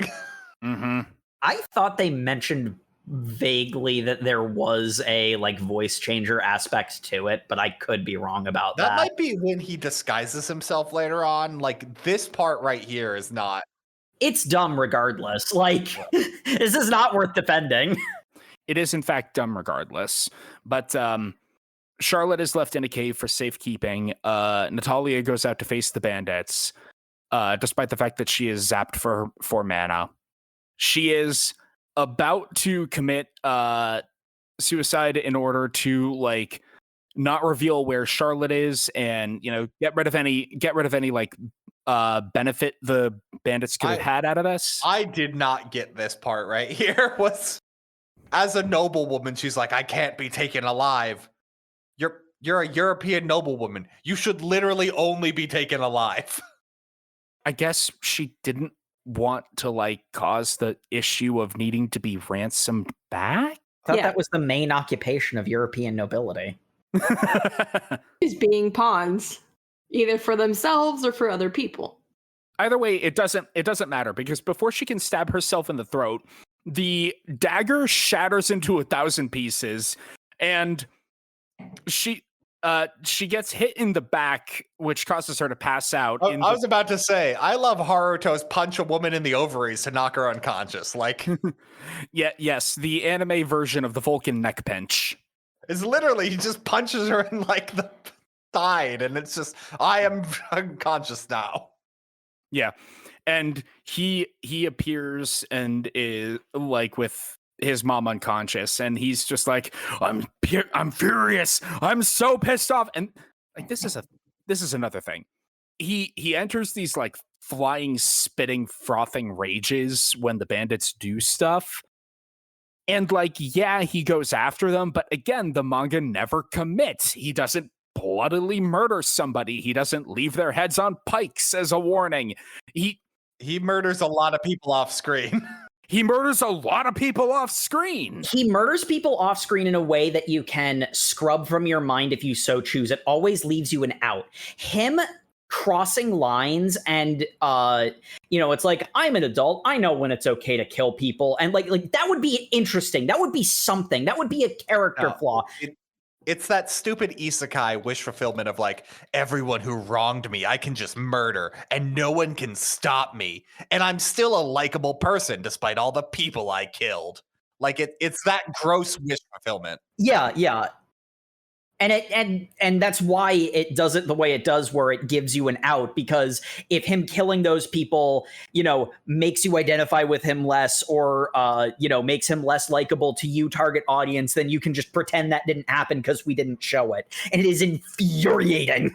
Mm-hmm. I thought they mentioned vaguely that there was a like voice changer aspect to it, but I could be wrong about that. That might be when he disguises himself later on. Like this part right here is not. It's dumb regardless. Like this is not worth defending. It is in fact dumb regardless. But Charlotte is left in a cave for safekeeping. Natalia goes out to face the bandits, despite the fact that she is zapped for mana. She is about to commit suicide in order to like not reveal where Charlotte is, and get rid of any like benefit the bandits could have had out of this. I did not get this part right here. Was as a noblewoman, she's like, I can't be taken alive. You're a European noblewoman. You should literally only be taken alive. I guess she didn't want to like cause the issue of needing to be ransomed back. I thought that was the main occupation of European nobility. Is being pawns, either for themselves or for other people. Either way, it doesn't matter, because before she can stab herself in the throat, the dagger shatters into 1,000 pieces, and she gets hit in the back, which causes her to pass out. I was about to say, I love Haruto's punch a woman in the ovaries to knock her unconscious. Like, yes, the anime version of the Vulcan neck pinch is literally he just punches her in like the side, and it's just, I am unconscious now. Yeah, and he appears and is like with his mom unconscious, and he's just like, I'm furious, I'm so pissed off. And like this is another thing. He enters these like flying, spitting, frothing rages when the bandits do stuff, and like he goes after them, but again the manga never commits. He doesn't bloodily murder somebody. He doesn't leave their heads on pikes as a warning. He murders a lot of people off screen. He murders a lot of people off screen. He murders people off screen in a way that you can scrub from your mind if you so choose. It always leaves you an out. Him crossing lines and, it's like, I'm an adult. I know when it's okay to kill people. And like that would be interesting. That would be something. That would be a character flaw. It's that stupid isekai wish fulfillment of like, everyone who wronged me, I can just murder and no one can stop me. And I'm still a likable person despite all the people I killed. Like it's that gross wish fulfillment. Yeah. And that's why it does it the way it does, where it gives you an out, because if him killing those people, makes you identify with him less, or makes him less likable to you target audience, then you can just pretend that didn't happen because we didn't show it. And it is infuriating.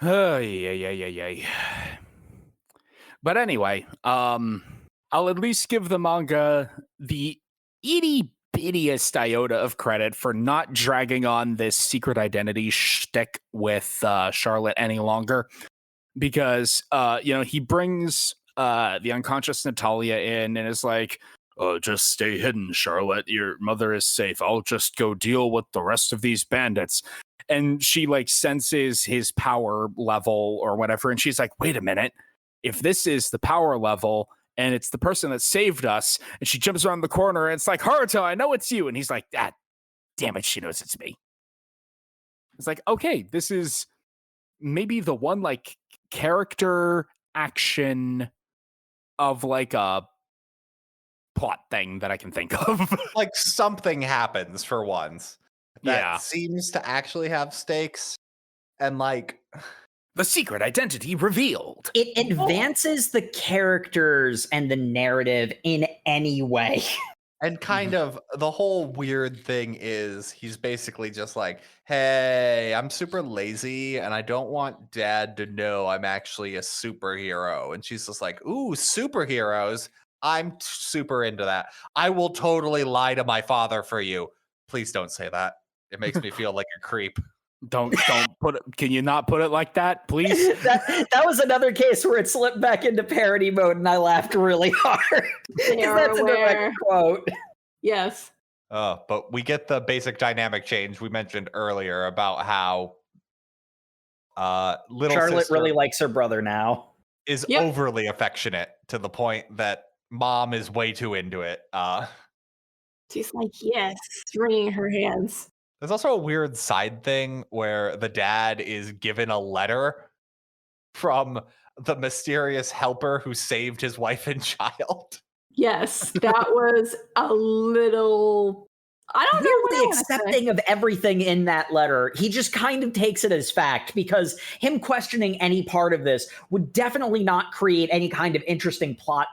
Oh, yeah. But anyway, I'll at least give the manga the itty-bittiest iota of credit for not dragging on this secret identity shtick with Charlotte any longer. because he brings the unconscious Natalia in and is like, just stay hidden, Charlotte. Your mother is safe. I'll just go deal with the rest of these bandits. And she like senses his power level or whatever. And she's like, wait a minute. If this is the power level and it's the person that saved us, and she jumps around the corner and it's like, Haruto, I know it's you. And he's like, ah, damn it, she knows it's me. It's like, okay, this is maybe the one like character action of like a plot thing that I can think of. Like something happens for once that seems to actually have stakes, and like the secret identity revealed. It advances the characters and the narrative in any way. And kind of the whole weird thing is he's basically just like, hey, I'm super lazy and I don't want dad to know I'm actually a superhero. And she's just like, ooh, superheroes. I'm super into that. I will totally lie to my father for you. Please don't say that. It makes me feel like a creep. Don't put it. Can you not put it like that, please? that was another case where it slipped back into parody mode, and I laughed really hard. That's a direct quote. Yes. But we get the basic dynamic change we mentioned earlier about how little Charlotte sister really likes her brother now. Is overly affectionate to the point that mom is way too into it. She's like, yes, wringing her hands. There's also a weird side thing where the dad is given a letter from the mysterious helper who saved his wife and child. Yes, that was a little... I don't know what really accepting of everything in that letter. He just kind of takes it as fact, because him questioning any part of this would definitely not create any kind of interesting plot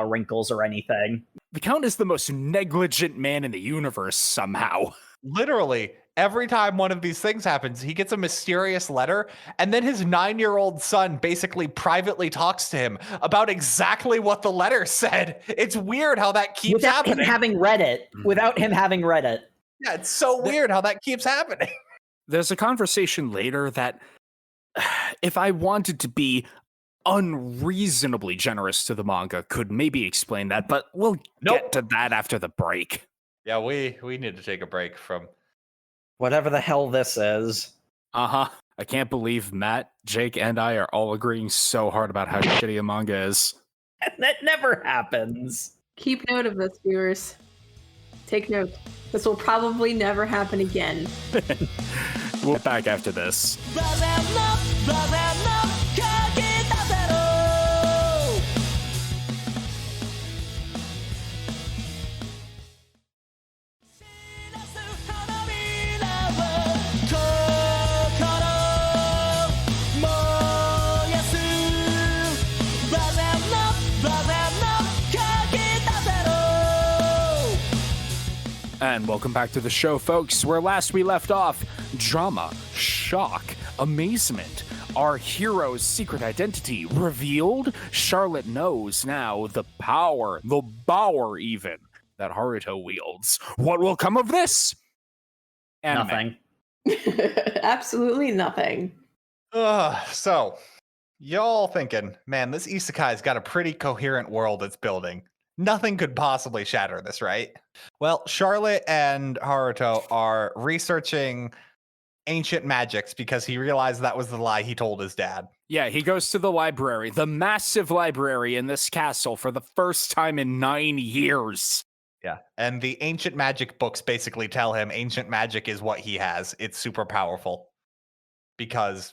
wrinkles or anything. The Count is the most negligent man in the universe somehow. Literally, every time one of these things happens, he gets a mysterious letter, and then his 9-year-old son basically privately talks to him about exactly what the letter said. It's weird how that keeps happening. Without him having read it. Yeah, it's so weird how that keeps happening. There's a conversation later that, if I wanted to be unreasonably generous to the manga, could maybe explain that, but we'll get to that after the break. Yeah, we need to take a break from whatever the hell this is. I can't believe Matt, Jake, and I are all agreeing so hard about how shitty a manga is. That never happens. Keep note of this, viewers. Take note. This will probably never happen again. We'll be back after this. And welcome back to the show, folks, where last we left off, drama, shock, amazement, our hero's secret identity revealed. Charlotte knows now the power, the power even, that Haruto wields. What will come of this? Anime. Nothing. Absolutely nothing. So, y'all thinking, man, this isekai's got a pretty coherent world it's building. Nothing could possibly shatter this, right? Well, Charlotte and Haruto are researching ancient magics because he realized that was the lie he told his dad. Yeah, he goes to the library, the massive library in this castle for the first time in 9 years. Yeah, and the ancient magic books basically tell him ancient magic is what he has. It's super powerful because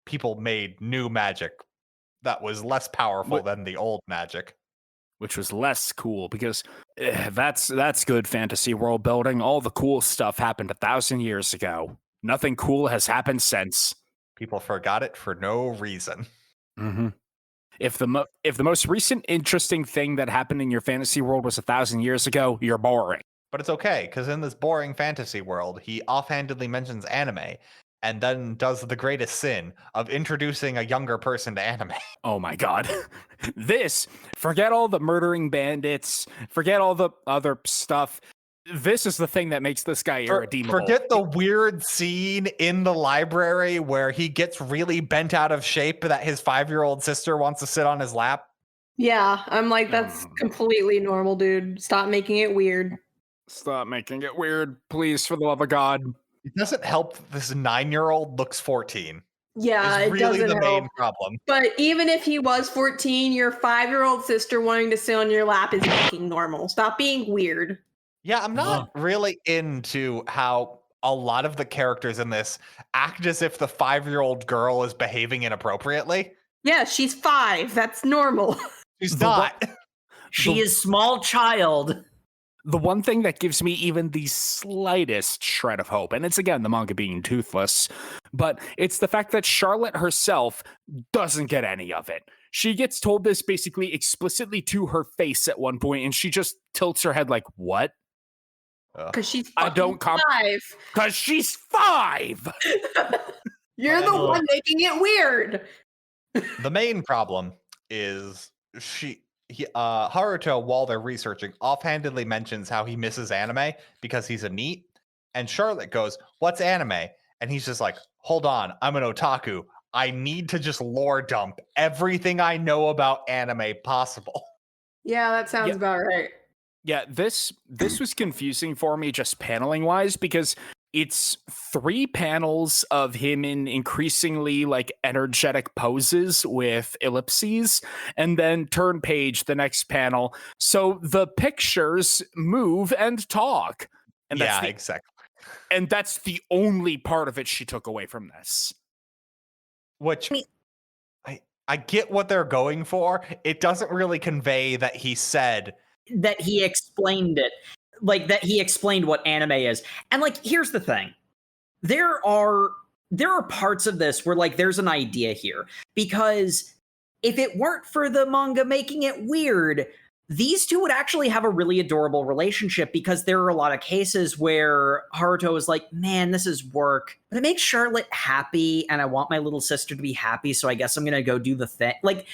people made new magic that was less powerful than the old magic. Which was less cool because that's good fantasy world building. All the cool stuff happened 1,000 years ago. Nothing cool has happened since. People forgot it for no reason. Mm-hmm. If the most recent interesting thing that happened in your fantasy world was 1,000 years ago, you're boring. But it's okay, because in this boring fantasy world, he offhandedly mentions anime, and then does the greatest sin of introducing a younger person to anime. Oh my god. Forget all the murdering bandits, forget all the other stuff. this is the thing that makes this guy irredeemable. Forget the weird scene in the library where he gets really bent out of shape that his 5-year-old sister wants to sit on his lap. Yeah, I'm like, that's completely normal, dude. Stop making it weird. Stop making it weird, please, for the love of God. It doesn't help that this 9-year-old looks 14. Yeah, It's it really doesn't the main help. problem. But even if he was 14, your 5-year-old sister wanting to sit on your lap is fucking normal. Stop being weird. Yeah, I'm not really into how a lot of the characters in this act as if the 5-year-old girl is behaving inappropriately. Yeah, she's 5. That's normal. She's not. She is small child. The one thing that gives me even the slightest shred of hope, and it's again the manga being toothless, but it's the fact that Charlotte herself doesn't get any of it. She gets told this basically explicitly to her face at one point, and she just tilts her head like, what? Because she's I don't 5. Because she's 5! You're the one making it weird. The main problem is Haruto, while they're researching, offhandedly mentions how he misses anime because he's a NEET. And Charlotte goes, "What's anime?" And he's just like, "Hold on, I'm an otaku. I need to just lore dump everything I know about anime possible." Yeah, that sounds about right. Yeah, this was confusing for me just paneling wise because it's 3 panels of him in increasingly like energetic poses with ellipses, and then turn page the next panel. So the pictures move and talk. And yeah, exactly. And that's the only part of it she took away from this. Which I get what they're going for. It doesn't really convey that he said that he explained it. Like that he explained what anime is. And like, here's the thing. There are parts of this where like there's an idea here. Because if it weren't for the manga making it weird, these two would actually have a really adorable relationship, because there are a lot of cases where Haruto is like, man, this is work, but it makes Charlotte happy and I want my little sister to be happy, so I guess I'm gonna go do the thing. Like,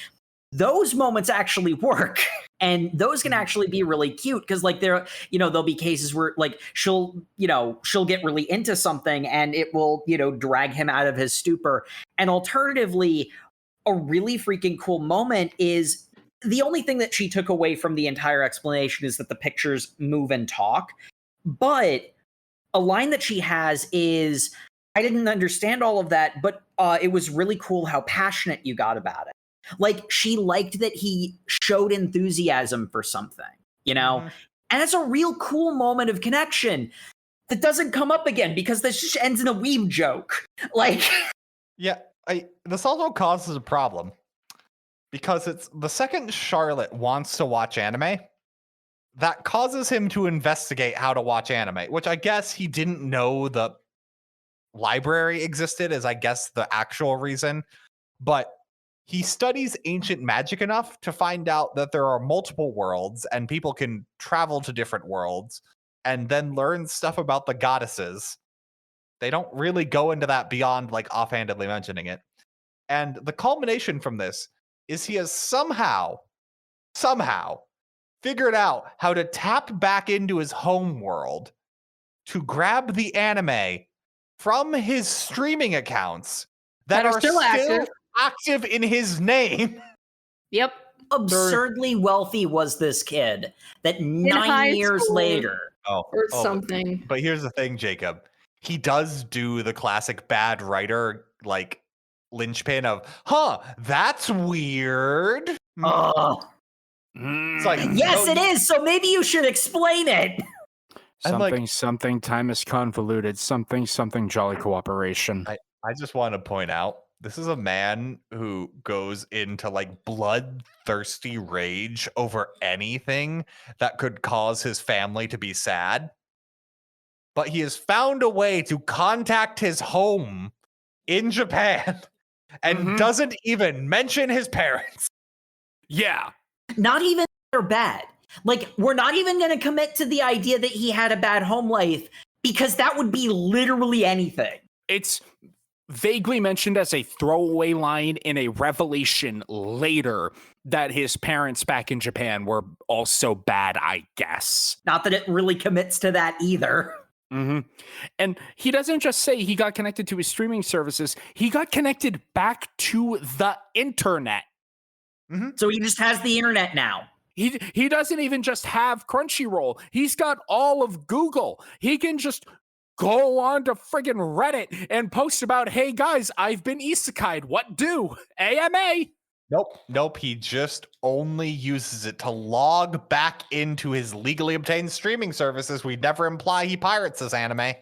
those moments actually work, and those can actually be really cute, because like there'll be cases where like she'll get really into something and it will, drag him out of his stupor. And alternatively, a really freaking cool moment is the only thing that she took away from the entire explanation is that the pictures move and talk. But a line that she has is, I didn't understand all of that, but it was really cool how passionate you got about it. Like, she liked that he showed enthusiasm for something, And it's a real cool moment of connection that doesn't come up again, because this just ends in a weeb joke. Like, yeah, this also causes a problem. Because it's the second Charlotte wants to watch anime, that causes him to investigate how to watch anime, which I guess he didn't know the library existed, is I guess the actual reason. But he studies ancient magic enough to find out that there are multiple worlds and people can travel to different worlds, and then learn stuff about the goddesses. They don't really go into that beyond like offhandedly mentioning it. And the culmination from this is he has somehow figured out how to tap back into his home world to grab the anime from his streaming accounts that are still active in his name. Yep. Absurdly wealthy was this kid that 9 years later. Or something. But here's the thing, Jacob. He does do the classic bad writer, like, linchpin of, that's weird. It's like, yes, it is. So maybe you should explain it. Something, time is convoluted. Something, jolly cooperation. I just want to point out, this is a man who goes into like bloodthirsty rage over anything that could cause his family to be sad. But he has found a way to contact his home in Japan and doesn't even mention his parents. Yeah. Not even they're bad. Like, we're not even going to commit to the idea that he had a bad home life, because that would be literally anything. It's vaguely mentioned as a throwaway line in a revelation later that his parents back in Japan were also bad, I guess. Not that it really commits to that either. Mm-hmm. And he doesn't just say he got connected to his streaming services, he got connected back to the internet. Mm-hmm. So he just has the internet now. He doesn't even just have Crunchyroll. He's got all of Google. He can just go on to friggin' Reddit and post about, hey guys, I've been isekai'd. What do? AMA. Nope. He just only uses it to log back into his legally obtained streaming services. We never imply he pirates his anime.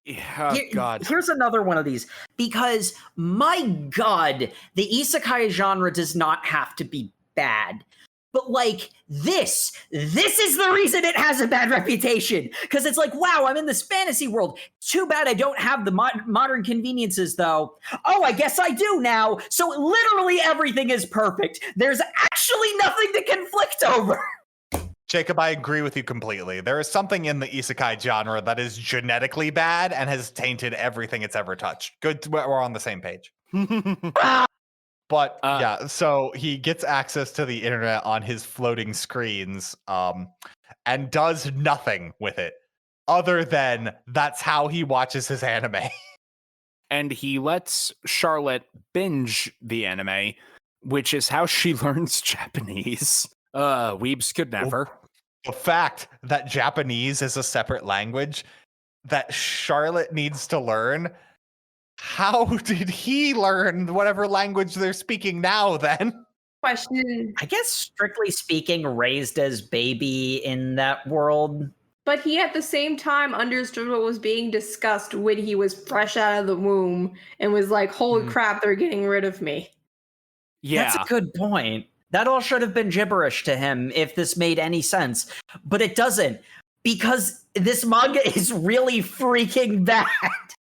Yeah, God. Here's another one of these. Because, my God, the isekai genre does not have to be bad. But like this is the reason it has a bad reputation. Because it's like, wow, I'm in this fantasy world. Too bad I don't have the modern conveniences, though. Oh, I guess I do now. So literally everything is perfect. There's actually nothing to conflict over. Jacob, I agree with you completely. There is something in the isekai genre that is genetically bad and has tainted everything it's ever touched. Good, we're on the same page. But yeah, so he gets access to the internet on his floating screens and does nothing with it other than that's how he watches his anime. And he lets Charlotte binge the anime, which is how she learns Japanese. Weebs could never. The fact that Japanese is a separate language that Charlotte needs to learn. How did he learn whatever language they're speaking now then? Question. I guess, strictly speaking, raised as baby in that world. But he at the same time understood what was being discussed when he was fresh out of the womb and was like, holy crap, they're getting rid of me. Yeah. That's a good point. That all should have been gibberish to him if this made any sense. But it doesn't. Because this manga is really freaking bad.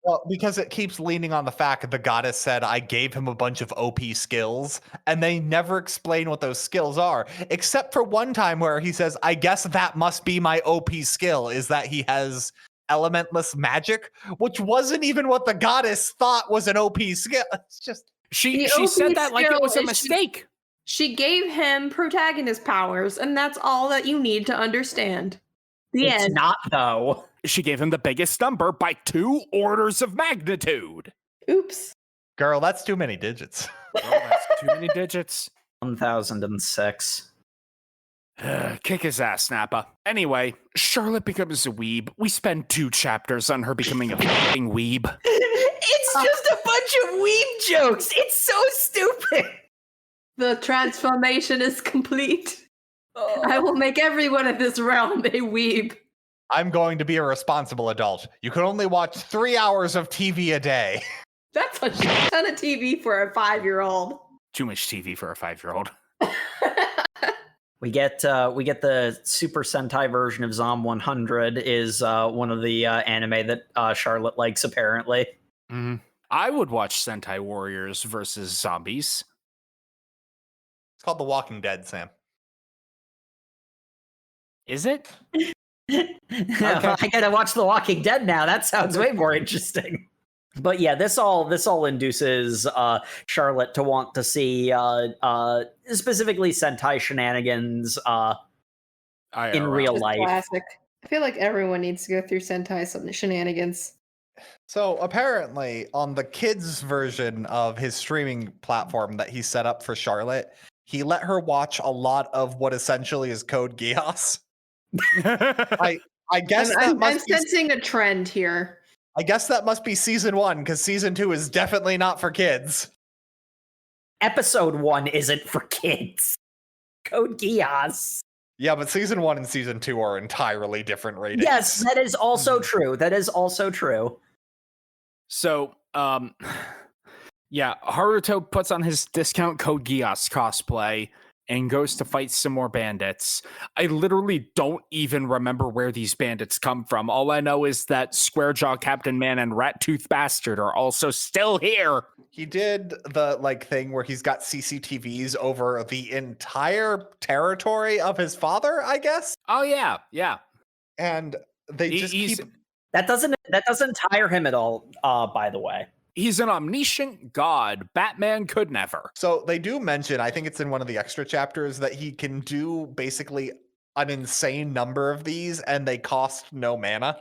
Well, because it keeps leaning on the fact that the goddess said, I gave him a bunch of OP skills, and they never explain what those skills are, except for one time where he says, I guess that must be my OP skill, is that he has elementless magic, which wasn't even what the goddess thought was an OP skill. It's just... She said that like it was a mistake. She gave him protagonist powers, and that's all that you need to understand. It's not, though. She gave him the biggest number by 2 orders of magnitude. Oops. Girl, that's too many digits. Girl, that's too many digits. 1006. Kick his ass, Nappa. Anyway, Charlotte becomes a weeb. We spend 2 chapters on her becoming a fucking weeb. It's just a bunch of weeb jokes. It's so stupid. The transformation is complete. I will make everyone in this realm a weeb. I'm going to be a responsible adult. You can only watch 3 hours of TV a day. That's a shit ton of TV for a 5-year-old. Too much TV for a 5-year-old. We get the Super Sentai version of Zom 100 is one of the anime that Charlotte likes, apparently. Mm-hmm. I would watch Sentai Warriors versus Zombies. It's called The Walking Dead, Sam. Is it? Okay. I gotta watch The Walking Dead now. That sounds way more interesting. But yeah, this all induces Charlotte to want to see specifically Sentai shenanigans in real life. Classic. I feel like everyone needs to go through Sentai shenanigans. So apparently, on the kids' version of his streaming platform that he set up for Charlotte, he let her watch a lot of what essentially is Code Geass. I guess I'm sensing a trend here. I guess that must be season 1, because season 2 is definitely not for kids. Episode 1 isn't for kids. Code Geass. Yeah, but season 1 and season 2 are entirely different ratings. Yes, that is also true. That is also true. So, yeah, Haruto puts on his discount Code Geass cosplay and goes to fight some more bandits. I literally don't even remember where these bandits come from. All I know is that Squarejaw Captain Man and Rat Tooth Bastard are also still here. He did the thing where he's got CCTVs over the entire territory of his father, I guess. Oh yeah. And they just keep... That doesn't tire him at all, by the way. He's an omniscient god. Batman could never. So they do mention, I think it's in one of the extra chapters, that he can do basically an insane number of these and they cost no mana.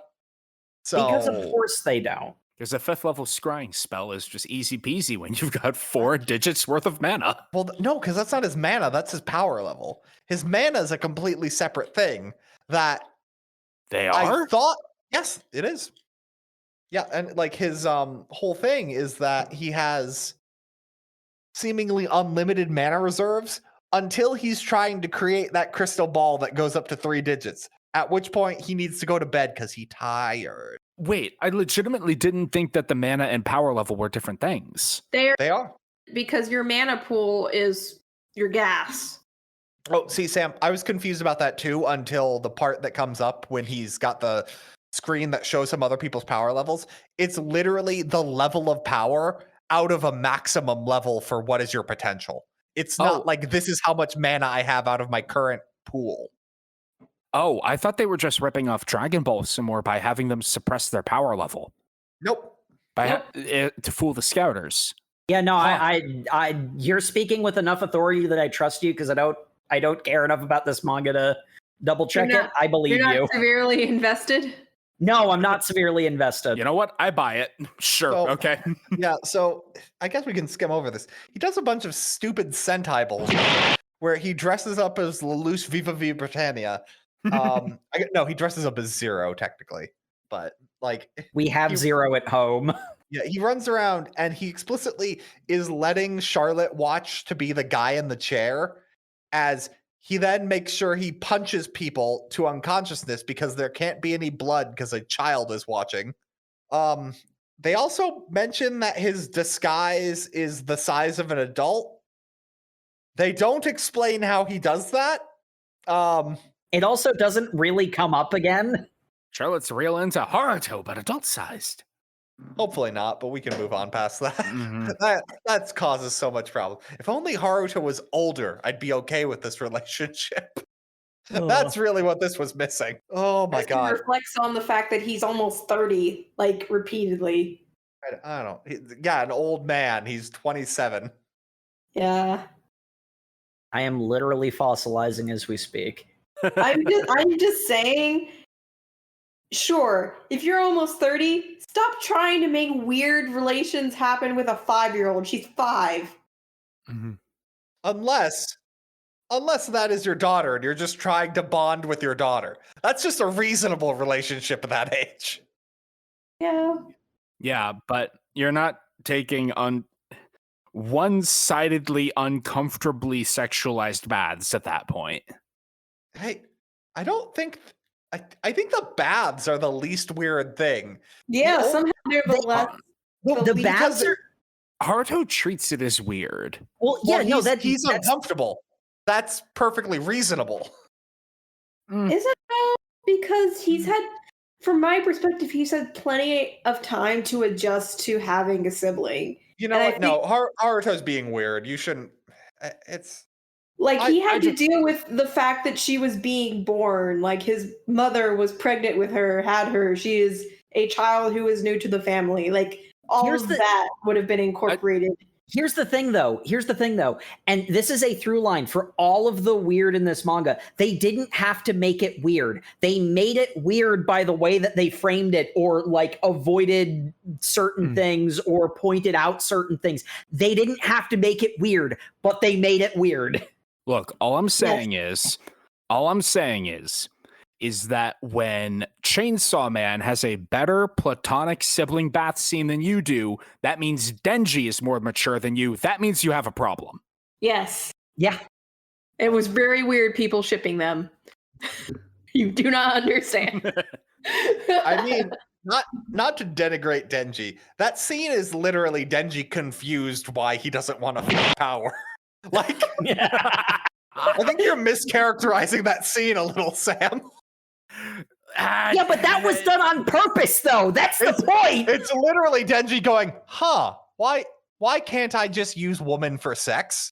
So Because of course they don't. Because a 5th level scrying spell is just easy peasy when you've got 4 digits worth of mana. Well, no, because that's not his mana. That's his power level. His mana is a completely separate thing that They are? I thought, yes, it is. Yeah, and like his whole thing is that he has seemingly unlimited mana reserves until he's trying to create that crystal ball that goes up to 3 digits, at which point he needs to go to bed because he's tired. Wait, I legitimately didn't think that the mana and power level were different things. They are. Because your mana pool is your gas. Oh, see, Sam, I was confused about that too until the part that comes up when he's got the screen that shows him other people's power levels. It's literally the level of power out of a maximum level for what is your potential. It's not like this is how much mana I have out of my current pool. Oh, I thought they were just ripping off Dragon Ball some more by having them suppress their power level. Nope. To fool the scouters. Yeah, no, I you're speaking with enough authority that I trust you because I don't care enough about this manga to double check it. I believe you're not you. severely invested? No, I'm not severely invested. You know what? I buy it. Sure. So, okay. Yeah, so I guess we can skim over this. He does a bunch of stupid Sentai bullshit where he dresses up as Lelouch Viva Viva Britannia. No, he dresses up as Zero technically, but like we have Zero at home. Yeah, he runs around and he explicitly is letting Charlotte watch to be the guy in the chair as he then makes sure he punches people to unconsciousness because there can't be any blood because a child is watching. They also mention that his disguise is the size of an adult. They don't explain how he does that. It also doesn't really come up again. Charlotte's real into Haruto, but adult-sized. Hopefully not, but we can move on past that. Mm-hmm. That causes so much problem. If only Haruto was older, I'd be okay with this relationship. That's really what this was missing. Oh my god. It reflects on the fact that he's almost 30, like repeatedly. I don't know. Yeah, an old man. He's 27. Yeah. I am literally fossilizing as we speak. I'm just saying, sure, if you're almost 30, stop trying to make weird relations happen with a 5-year-old. She's 5. Mm-hmm. Unless that is your daughter and you're just trying to bond with your daughter. That's just a reasonable relationship at that age. Yeah. Yeah, but you're not taking one-sidedly uncomfortably sexualized baths at that point. Hey, I don't think... I think the baths are the least weird thing. Yeah, somehow they're the less... The baths are... Haruto treats it as weird. Well, yeah, no, he's uncomfortable. That's perfectly reasonable. Is it though? Because he's had, from my perspective, he's had plenty of time to adjust to having a sibling. You know what? No, Haruto's being weird. You shouldn't... It's... Like, he had to deal with the fact that she was being born. Like, his mother was pregnant with her, had her. She is a child who is new to the family. Like, all of that would have been incorporated. Here's the thing, though. And this is a through line for all of the weird in this manga. They didn't have to make it weird. They made it weird by the way that they framed it or, like, avoided certain things or pointed out certain things. They didn't have to make it weird, but they made it weird. Look, all I'm saying is that when Chainsaw Man has a better platonic sibling bath scene than you do, that means Denji is more mature than you. That means you have a problem. Yes. Yeah. It was very weird people shipping them. You do not understand. I mean, not to denigrate Denji. That scene is literally Denji confused why he doesn't want to feel power. Like, I think you're mischaracterizing that scene a little, Sam. Yeah, but that was done on purpose, though. That's the point. It's literally Denji going, why can't I just use woman for sex?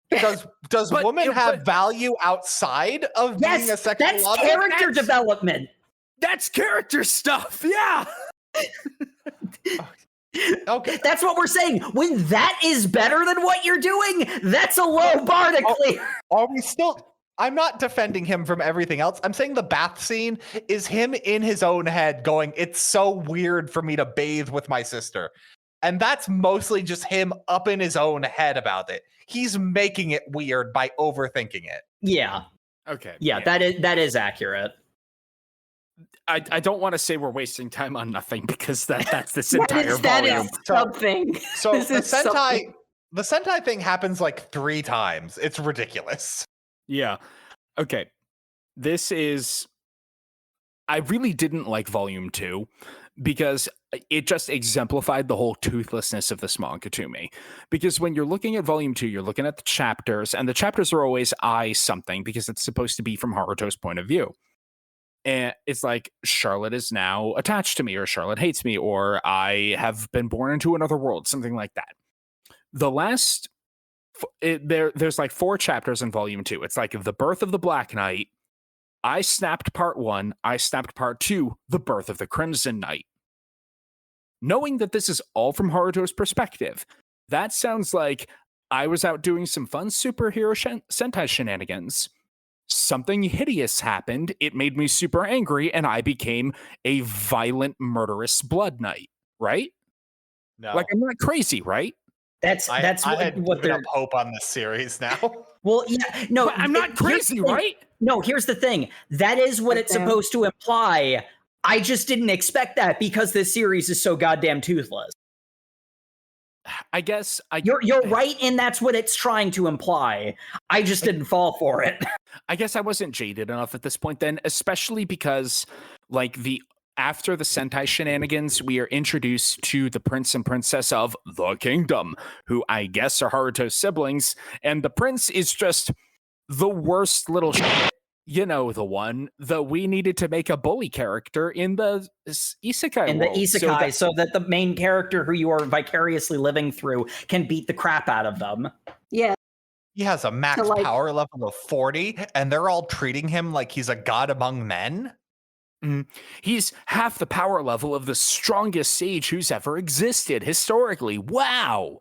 Does woman have value outside of being a sexual object? That's character development. That's character stuff, yeah. Okay. That's what we're saying. When that is better than what you're doing, that's a low bar to clear. Are we still? I'm not defending him from everything else. I'm saying the bath scene is him in his own head going, it's so weird for me to bathe with my sister. And that's mostly just him up in his own head about it. He's making it weird by overthinking it. Yeah. Okay. Yeah, that is accurate. I don't want to say we're wasting time on nothing because that's this entire that volume. is something. So This the is something. Sentai thing happens like 3 times. It's ridiculous. Yeah. Okay. I really didn't like volume 2 because it just exemplified the whole toothlessness of this manga to me. Because when you're looking at volume 2, you're looking at the chapters, and the chapters are always I something because it's supposed to be from Haruto's point of view. And it's like Charlotte is now attached to me, or Charlotte hates me, or I have been born into another world, something like that. The last there's like 4 chapters in volume 2. It's like the birth of the Black Knight, I snapped part 1, I snapped part 2, the birth of the Crimson Knight. Knowing that this is all from Haruto's perspective, that sounds like I was out doing some fun superhero Sentai shenanigans. Something hideous happened, it made me super angry, and I became a violent, murderous Blood Knight, right? No. Like, I'm not crazy, right? That's I had what given they're. up hope on this series now. Well, yeah, no, But I'm not crazy, right? No, here's the thing. That is what it's Damn. supposed to imply. I just didn't expect that because this series is so goddamn toothless. I guess You're right, and that's what it's trying to imply. I just didn't fall for it. I guess I wasn't jaded enough at this point then, especially because like after the Sentai shenanigans, we are introduced to the prince and princess of the kingdom, who I guess are Haruto's siblings, and the prince is just the worst little shit. You know, the one that we needed to make a bully character in the isekai In the world. isekai, so that the main character who you are vicariously living through can beat the crap out of them. Yeah. He has a max like- power level of 40, and they're all treating him like he's a god among men. He's half the power level of the strongest sage who's ever existed historically. Wow.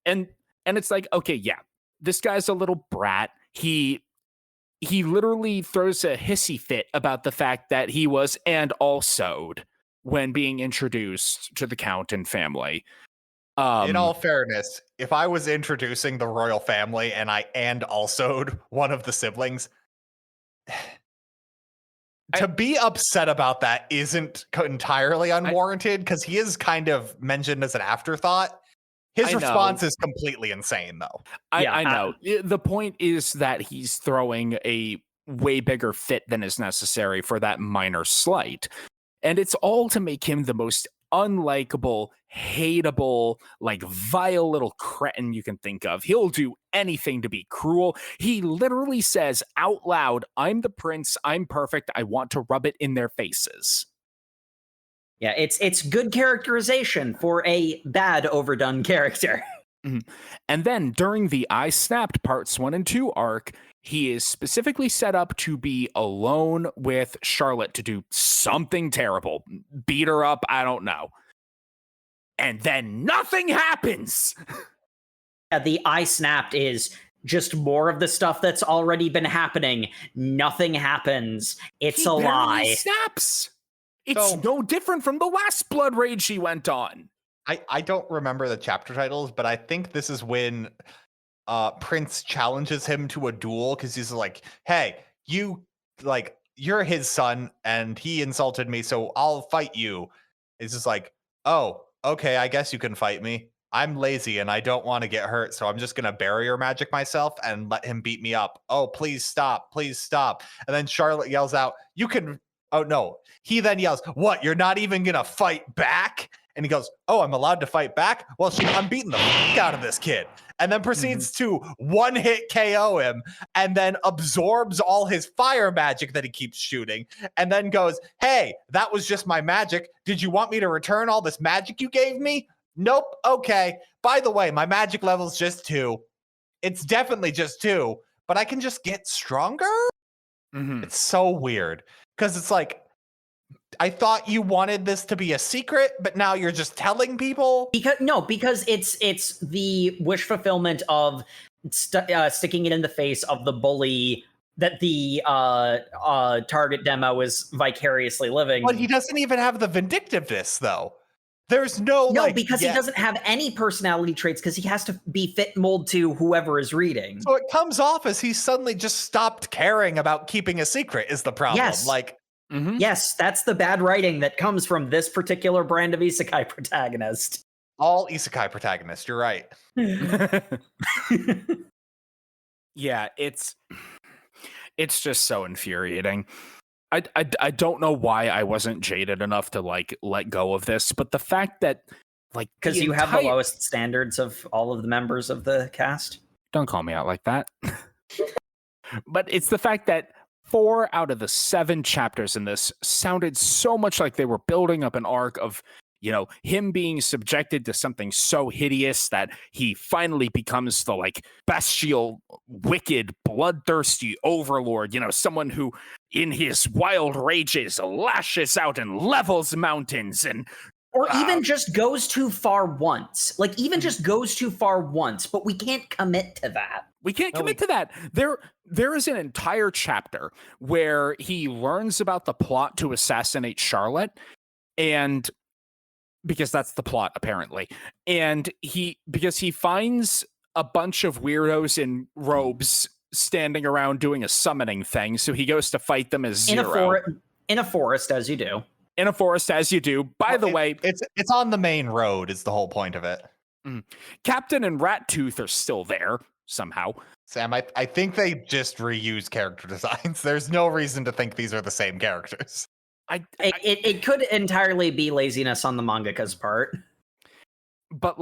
And it's like, okay, yeah, this guy's a little brat. He literally throws a hissy fit about the fact that he was and also'd when being introduced to the Count and family. In all fairness, if I was introducing the royal family and I also'd one of the siblings, to be upset about that isn't entirely unwarranted because he is kind of mentioned as an afterthought. His response is completely insane, though. I know. The point is that he's throwing a way bigger fit than is necessary for that minor slight. And it's all to make him the most unlikable, hateable, like vile little cretin you can think of. He'll do anything to be cruel. He literally says out loud, I'm the prince, I'm perfect, I want to rub it in their faces. Yeah, it's good characterization for a bad overdone character. And then during the I Snapped Parts 1 and 2 arc, he is specifically set up to be alone with Charlotte to do something terrible. Beat her up, I don't know. And then nothing happens! Yeah, the I Snapped is just more of the stuff that's already been happening. Nothing happens. It's a lie. He snaps! It's no different from the last Blood Rage he went on. I don't remember the chapter titles, but I think this is when Prince challenges him to a duel because he's like, hey, you're his son and he insulted me, so I'll fight you. It's just like, oh, okay, I guess you can fight me. I'm lazy and I don't want to get hurt, so I'm just going to barrier magic myself and let him beat me up. Oh, please stop. Please stop. And then Charlotte yells out, you can... Oh, no. He then yells, what, you're not even going to fight back? And he goes, oh, I'm allowed to fight back? Well, I'm beating the fuck out of this kid. And then proceeds to one-hit KO him and then absorbs all his fire magic that he keeps shooting and then goes, hey, that was just my magic. Did you want me to return all this magic you gave me? Nope. Okay. By the way, my magic level's just 2. It's definitely just 2, but I can just get stronger? It's so weird. Because it's like, I thought you wanted this to be a secret, but now you're just telling people? Because it's the wish fulfillment of sticking it in the face of the bully that the target demo is vicariously living. But he doesn't even have the vindictiveness, though. There's no because he doesn't have any personality traits because he has to be fit mold to whoever is reading. So it comes off as he suddenly just stopped caring about keeping a secret is the problem. Yes. Yes, that's the bad writing that comes from this particular brand of isekai protagonist. All isekai protagonists, you're right. Yeah, it's just so infuriating. I don't know why I wasn't jaded enough to let go of this, but the fact that because you have the lowest standards of all of the members of the cast. Don't call me out like that. But it's the fact that 4 out of the 7 chapters in this sounded so much like they were building up an arc of, him being subjected to something so hideous that he finally becomes the bestial, wicked, bloodthirsty overlord, someone who in his wild rages lashes out and levels mountains or even just goes too far once. Just goes too far once, but we can't commit to that. We can't commit to that. There is an entire chapter where he learns about the plot to assassinate Charlotte, and because that's the plot apparently, and because he finds a bunch of weirdos in robes standing around doing a summoning thing, so he goes to fight them as Zero. In a forest, as you do. In a forest, as you do. By the way, it's on the main road is the whole point of it. Captain and Rat-Tooth are still there somehow. Sam, I think they just reuse character designs. There's no reason to think these are the same characters. It could entirely be laziness on the mangaka's part. But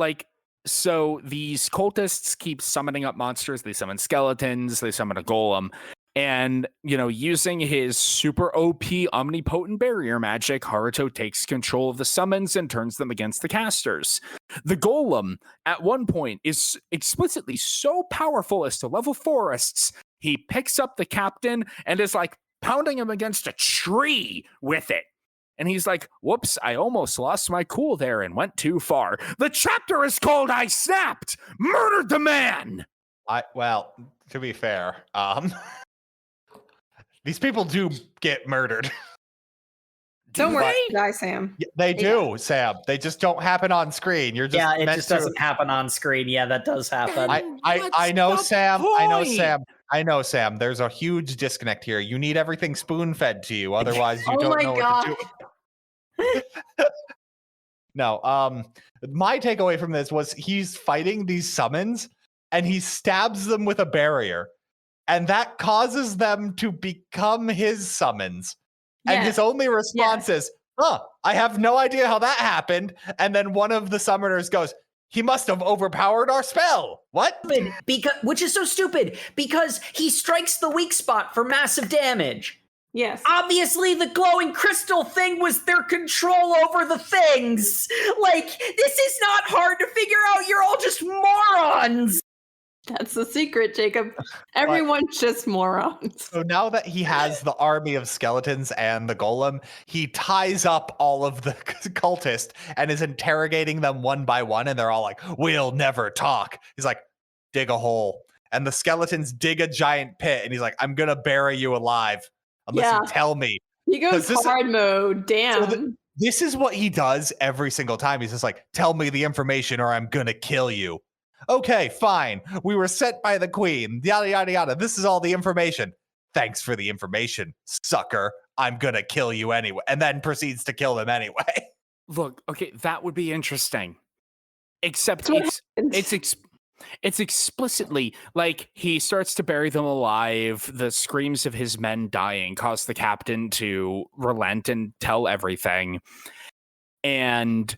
so these cultists keep summoning up monsters. They summon skeletons, they summon a golem. And, using his super OP omnipotent barrier magic, Haruto takes control of the summons and turns them against the casters. The golem, at one point, is explicitly so powerful as to level forests. He picks up the captain and is pounding him against a tree with it. And he's like, whoops, I almost lost my cool there and went too far. The chapter is called I Snapped! Murdered the man! Well, to be fair, these people do get murdered. Don't worry, die, Sam. Yeah, they do, Sam. They just don't happen on screen. You're just it just doesn't happen on screen. Yeah, that does happen. I know, Sam. I know, Sam. There's a huge disconnect here. You need everything spoon-fed to you, otherwise you don't know what to do. No, my takeaway from this was he's fighting these summons and he stabs them with a barrier, and that causes them to become his summons. And his only response is, I have no idea how that happened. And then one of the summoners goes, he must have overpowered our spell. What? Which is so stupid, because he strikes the weak spot for massive damage. Yes. Obviously, the glowing crystal thing was their control over the things. This is not hard to figure out. You're all just morons. That's the secret, Jacob. Everyone's just morons. So now that he has the army of skeletons and the golem, he ties up all of the cultists and is interrogating them one by one. And they're all like, we'll never talk. He's like, dig a hole. And the skeletons dig a giant pit. And he's like, I'm going to bury you alive unless you tell me. He goes hard mode. Damn. So this is what he does every single time. He's just like, tell me the information or I'm going to kill you. Okay, fine. We were sent by the queen. Yada, yada, yada. This is all the information. Thanks for the information, sucker. I'm gonna kill you anyway. And then proceeds to kill them anyway. Look, okay, that would be interesting. Except it's explicitly he starts to bury them alive. The screams of his men dying cause the captain to relent and tell everything. And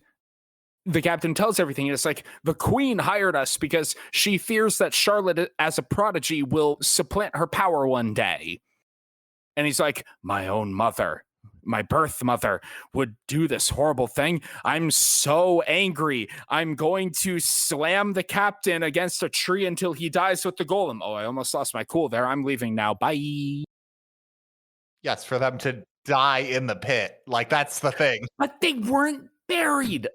the captain tells everything. It's the queen hired us because she fears that Charlotte as a prodigy will supplant her power one day. And he's like, my own mother, my birth mother would do this horrible thing. I'm so angry. I'm going to slam the captain against a tree until he dies with the golem. Oh, I almost lost my cool there. I'm leaving now. Bye. Yes, for them to die in the pit. Like, that's the thing. But they weren't buried.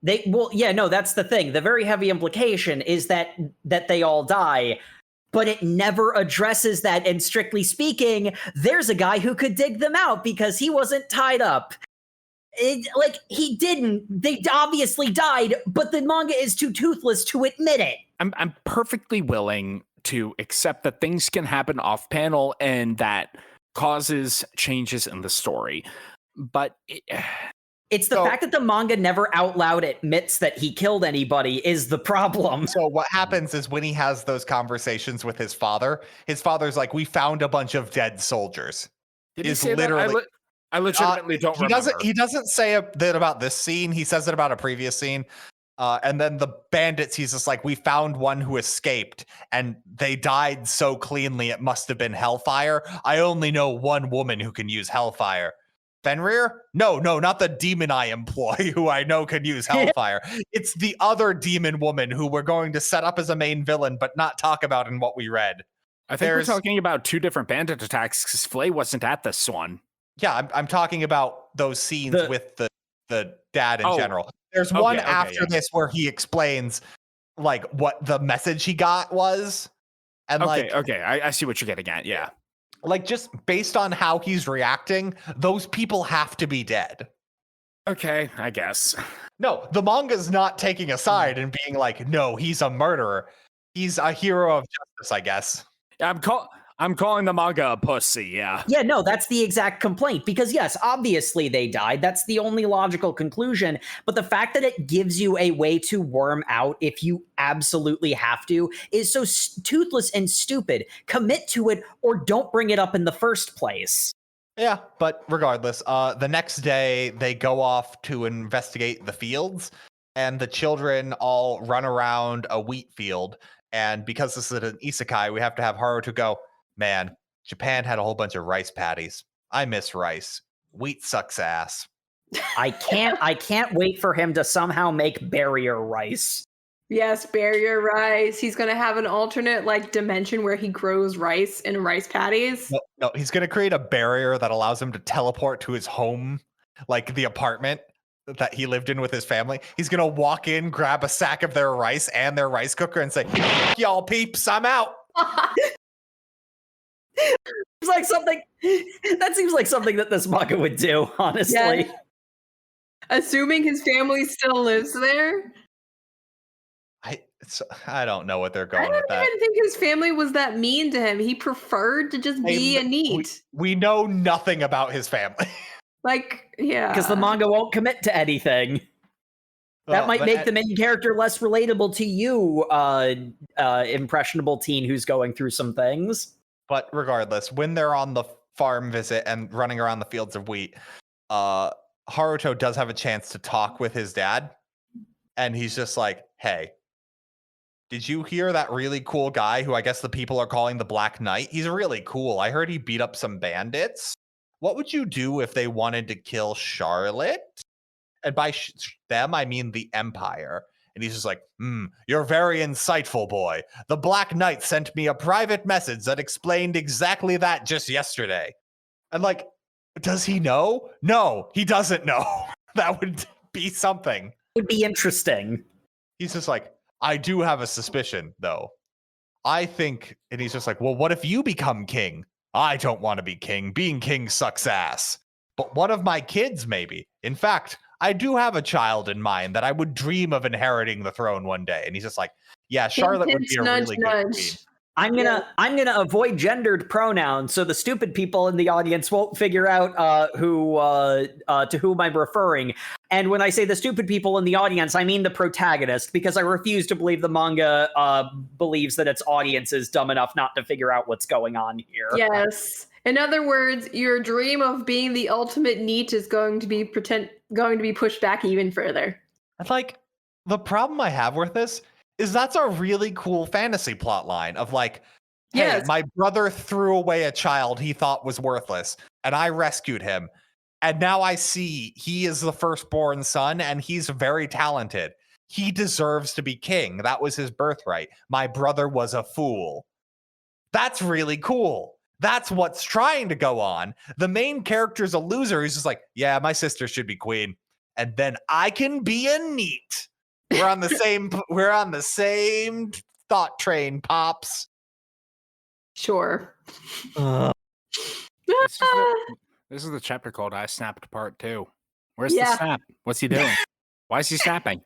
That's the thing. The very heavy implication is that they all die, but it never addresses that. And strictly speaking, there's a guy who could dig them out because he wasn't tied up. He didn't. They obviously died, but the manga is too toothless to admit it. I'm perfectly willing to accept that things can happen off panel and that causes changes in the story, but it's the fact that the manga never out loud admits that he killed anybody is the problem. So what happens is when he has those conversations with his father's like, we found a bunch of dead soldiers. Did he say literally that? I legitimately don't remember. He doesn't say that about this scene. He says it about a previous scene. And then the bandits, he's just like, we found one who escaped and they died so cleanly it must have been hellfire. I only know one woman who can use hellfire. Fenrir? No, not the demon I employ who I know can use hellfire. It's the other demon woman who we're going to set up as a main villain but not talk about in what we read. I think we're talking about two different bandit attacks because Flay wasn't at this one. Yeah, I'm talking about those scenes with the dad in general. There's one after this where he explains like what the message he got was. And I see what you're getting at. Yeah. Like, just based on how he's reacting, those people have to be dead. Okay, I guess. No, the manga's not taking a side and being like, no, he's a murderer. He's a hero of justice, I guess. I'm calling the manga a pussy, yeah. Yeah, no, that's the exact complaint. Because yes, obviously they died. That's the only logical conclusion. But the fact that it gives you a way to worm out if you absolutely have to is so toothless and stupid. Commit to it or don't bring it up in the first place. Yeah, but regardless, the next day they go off to investigate the fields. And the children all run around a wheat field. And because this is an isekai, we have to have Haruto go, man, Japan had a whole bunch of rice patties. I miss rice. Wheat sucks ass. I can't wait for him to somehow make barrier rice. Yes, barrier rice. He's going to have an alternate dimension where he grows rice in rice patties. No, he's going to create a barrier that allows him to teleport to his home, like the apartment that he lived in with his family. He's going to walk in, grab a sack of their rice and their rice cooker and say, y'all peeps, I'm out. That seems like something that this manga would do, honestly. Yeah. Assuming his family still lives there. I don't know what they're going with that. I don't even think his family was that mean to him. He preferred to just be a NEET. We know nothing about his family. Yeah. Because the manga won't commit to anything. That might make the main character less relatable to you, impressionable teen who's going through some things. But regardless, when they're on the farm visit and running around the fields of wheat, Haruto does have a chance to talk with his dad. And he's just like, hey, did you hear that really cool guy who I guess the people are calling the Black Knight? He's really cool. I heard he beat up some bandits. What would you do if they wanted to kill Charlotte? And by them, I mean the Empire. And he's just like, you're very insightful, boy. The Black Knight sent me a private message that explained exactly that just yesterday. And does he know? No, he doesn't know. That would be something. It would be interesting. He's just like, I do have a suspicion, though. I think, and he's just like, well, what if you become king? I don't want to be king. Being king sucks ass. But one of my kids, maybe. In fact, I do have a child in mind that I would dream of inheriting the throne one day. And he's just like, yeah, Charlotte would be a really good queen. I'm gonna avoid gendered pronouns so the stupid people in the audience won't figure out to whom I'm referring. And when I say the stupid people in the audience, I mean the protagonist, because I refuse to believe the manga believes that its audience is dumb enough not to figure out what's going on here. Yes. In other words, your dream of being the ultimate NEET is going to be pushed back even further. The problem I have with this is that's a really cool fantasy plot line of hey, yes, my brother threw away a child he thought was worthless, and I rescued him. And now I see he is the firstborn son, and he's very talented. He deserves to be king. That was his birthright. My brother was a fool. That's really cool. That's what's trying to go on. The main character's a loser. He's just like, yeah, my sister should be queen, and then I can be a neat. We're on the same thought train, pops. Sure. This is the chapter called I Snapped Part 2. Where's the Yeah. snap? What's he doing? Why is he snapping?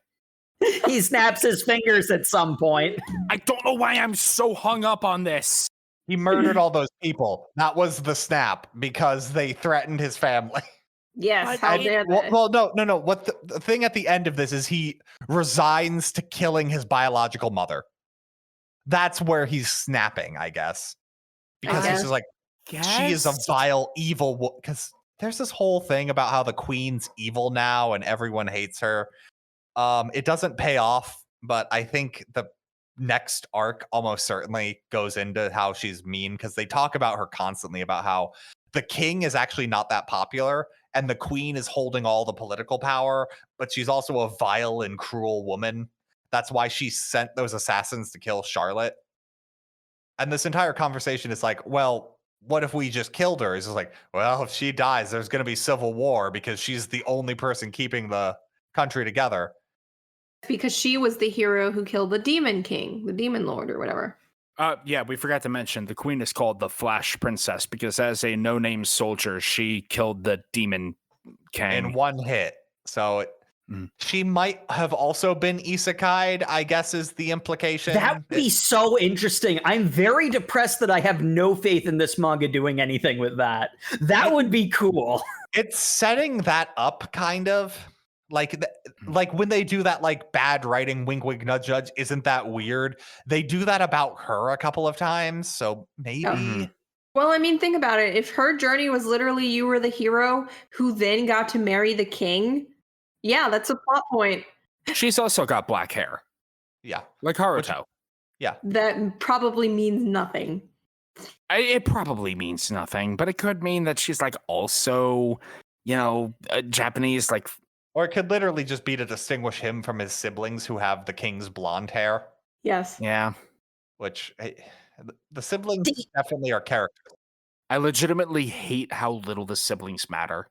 He snaps his fingers at some point. I don't know why I'm so hung up on this. He murdered all those people. That was the snap because they threatened his family. Yes, how dare they? Well, no. What the thing at the end of this is he resigns to killing his biological mother. That's where he's snapping, I guess. Because he's just like, she is a vile, evil. Because there's this whole thing about how the queen's evil now and everyone hates her. It doesn't pay off, but I think the next arc almost certainly goes into how she's mean, because they talk about her constantly about how the king is actually not that popular and the queen is holding all the political power, but she's also a vile and cruel woman. That's why she sent those assassins to kill Charlotte. And this entire conversation is like, well, what if we just killed her? It's just like, well, if she dies, there's going to be civil war because she's the only person keeping the country together. Because she was the hero who killed the Demon King, the Demon Lord, or whatever. Yeah, we forgot to mention the queen is called the Flash Princess because as a no-name soldier, she killed the Demon King in one hit. So she might have also been isekai'd, I guess is the implication. That would be so interesting. I'm very depressed that I have no faith in this manga doing anything with that. That would be cool. It's setting that up, kind of. Like when they do that, like, bad writing, wink, wink, nudge, nudge, isn't that weird? They do that about her a couple of times, so maybe. Well, I mean, think about it. If her journey was literally you were the hero who then got to marry the king, yeah, that's a plot point. She's also got black hair. Yeah. Like Haruto. That probably means nothing. It probably means nothing, but it could mean that she's, like, also, Japanese, like... Or it could literally just be to distinguish him from his siblings who have the king's blonde hair. Yes. Yeah. Which, the siblings definitely are characters. I legitimately hate how little the siblings matter.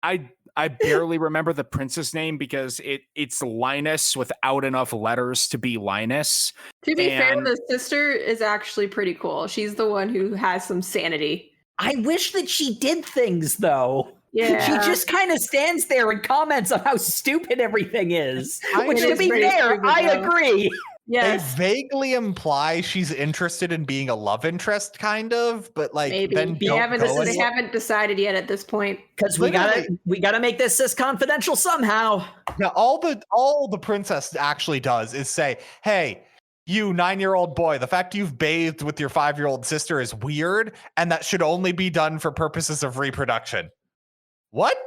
I barely remember the prince's name because it's Linus without enough letters to be Linus. To be fair, the sister is actually pretty cool. She's the one who has some sanity. I wish that she did things, though. Yeah. She just kind of stands there and comments on how stupid everything is. Which, to be fair, I agree. Yes. They vaguely imply she's interested in being a love interest, kind of, but like maybe then they haven't decided yet at this point. Because we gotta make this cis confidential somehow. Now, all the princess actually does is say, "Hey, you 9-year-old boy, the fact you've bathed with your 5-year-old sister is weird, and that should only be done for purposes of reproduction." What?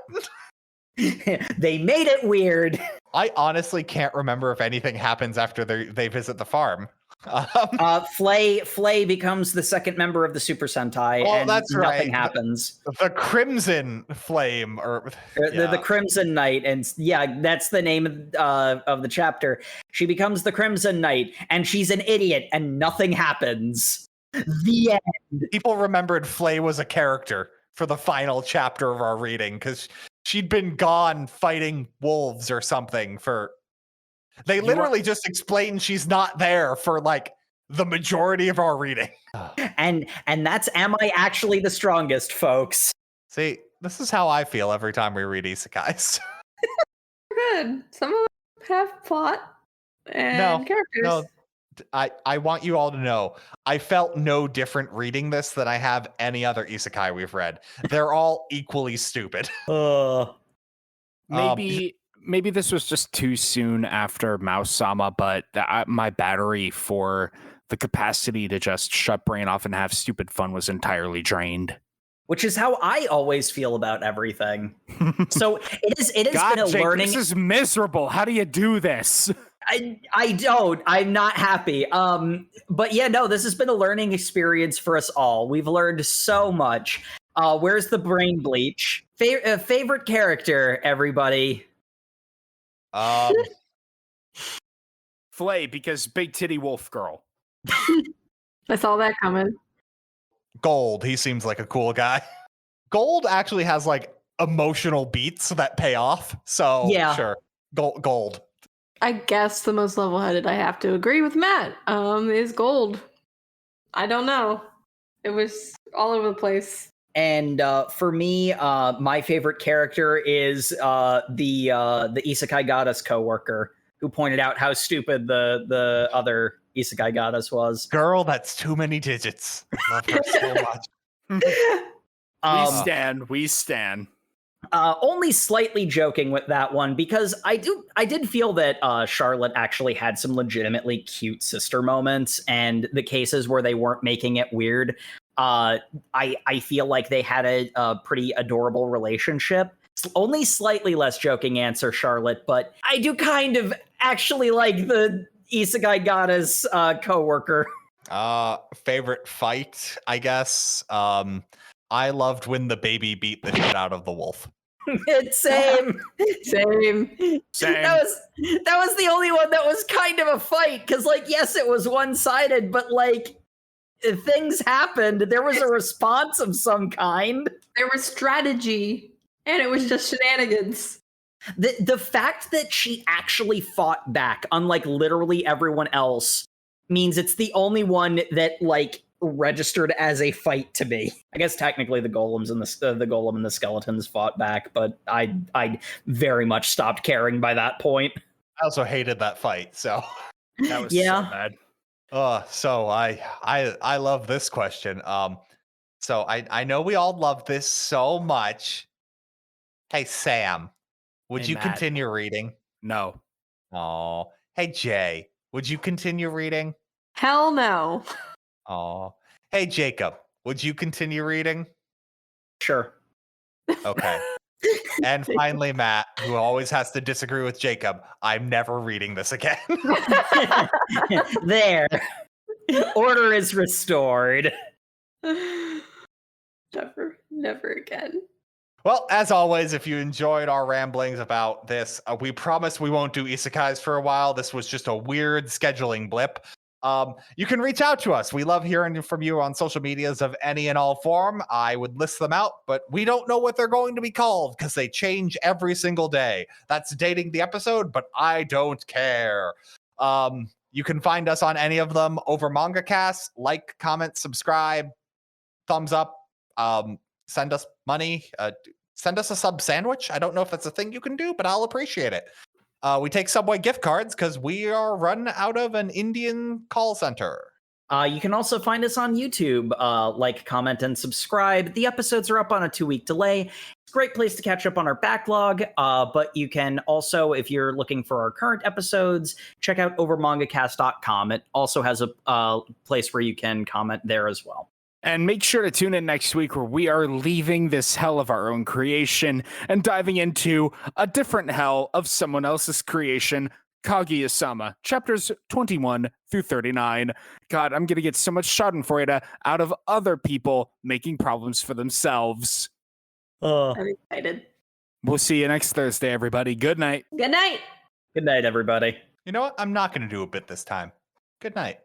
They made it weird. I honestly can't remember if anything happens after they visit the farm. Flay becomes the second member of the Super Sentai, and that's nothing happens. The Crimson Flame, the Crimson Knight, and that's the name of the chapter. She becomes the Crimson Knight, and she's an idiot, and nothing happens. The end. People remembered Flay was a character for the final chapter of our reading because she'd been gone fighting wolves or something they literally just explained she's not there for like the majority of our reading. And that's Am I Actually the Strongest, folks? See, this is how I feel every time we read isekais. Good. Some of them have plot and characters. No. I want you all to know, I felt no different reading this than I have any other isekai we've read. They're all equally stupid. Maybe this was just too soon after Mouse-sama, but my battery for the capacity to just shut brain off and have stupid fun was entirely drained. Which is how I always feel about everything. So it has been a Jake, learning. This is miserable. How do you do this? I don't. I'm not happy. But yeah, no, this has been a learning experience for us all. We've learned so much. Where's the brain bleach? Favorite character, everybody? Flay, because big titty wolf girl. I saw that coming. Gold. He seems like a cool guy. Gold actually has like emotional beats that pay off. So Yeah. sure. Gold. I guess the most level-headed, I have to agree with Matt, is Gold. I don't know. It was all over the place. And for me, my favorite character is the isekai goddess coworker who pointed out how stupid the other isekai goddess was. Girl, that's too many digits. I love her so much. We stand. Only slightly joking with that one because I did feel that Charlotte actually had some legitimately cute sister moments, and the cases where they weren't making it weird, I feel like they had a pretty adorable relationship. Only slightly less joking answer, Charlotte, but I do kind of actually like the isekai goddess coworker. Favorite fight, I guess. I loved when the baby beat the shit out of the wolf. Same. Same. That was the only one that was kind of a fight, because like, yes, it was one-sided, but like things happened. There was a response of some kind. There was strategy, and it was just shenanigans. The fact that she actually fought back, unlike literally everyone else, means it's the only one that like registered as a fight to me. I guess technically the golems and the golem and the skeletons fought back, but I very much stopped caring by that point. I also hated that fight, so That was so bad. So I love this question. So I know we all love this so much. Hey Sam, would Hey, you Matt. continue reading? No. Oh, hey Jay, would you continue reading? Hell no. Oh, hey Jacob, would you continue reading? Sure. Okay. And finally, Matt, who always has to disagree with Jacob, I'm never reading this again. There. Order is restored. Never again. Well, as always, if you enjoyed our ramblings about this, we promise we won't do isekais for a while. This was just a weird scheduling blip. You can reach out to us. We love hearing from you on social medias of any and all form. I would list them out, but we don't know what they're going to be called because they change every single day. That's dating the episode, but I don't care. You can find us on any of them over MangaCast. Like, comment, subscribe, thumbs up. Send us money. Send us a sub sandwich. I don't know if that's a thing you can do, but I'll appreciate it. We take Subway gift cards because we are run out of an Indian call center. You can also find us on YouTube. Like, comment, and subscribe. The episodes are up on a 2-week delay. It's a great place to catch up on our backlog. But you can also, if you're looking for our current episodes, check out overmangacast.com. It also has a place where you can comment there as well. And make sure to tune in next week where we are leaving this hell of our own creation and diving into a different hell of someone else's creation, Kaguya-sama, chapters 21 through 39. God, I'm going to get so much schadenfreude out of other people making problems for themselves. I'm excited. We'll see you next Thursday, everybody. Good night. Good night. Good night, everybody. You know what? I'm not going to do a bit this time. Good night.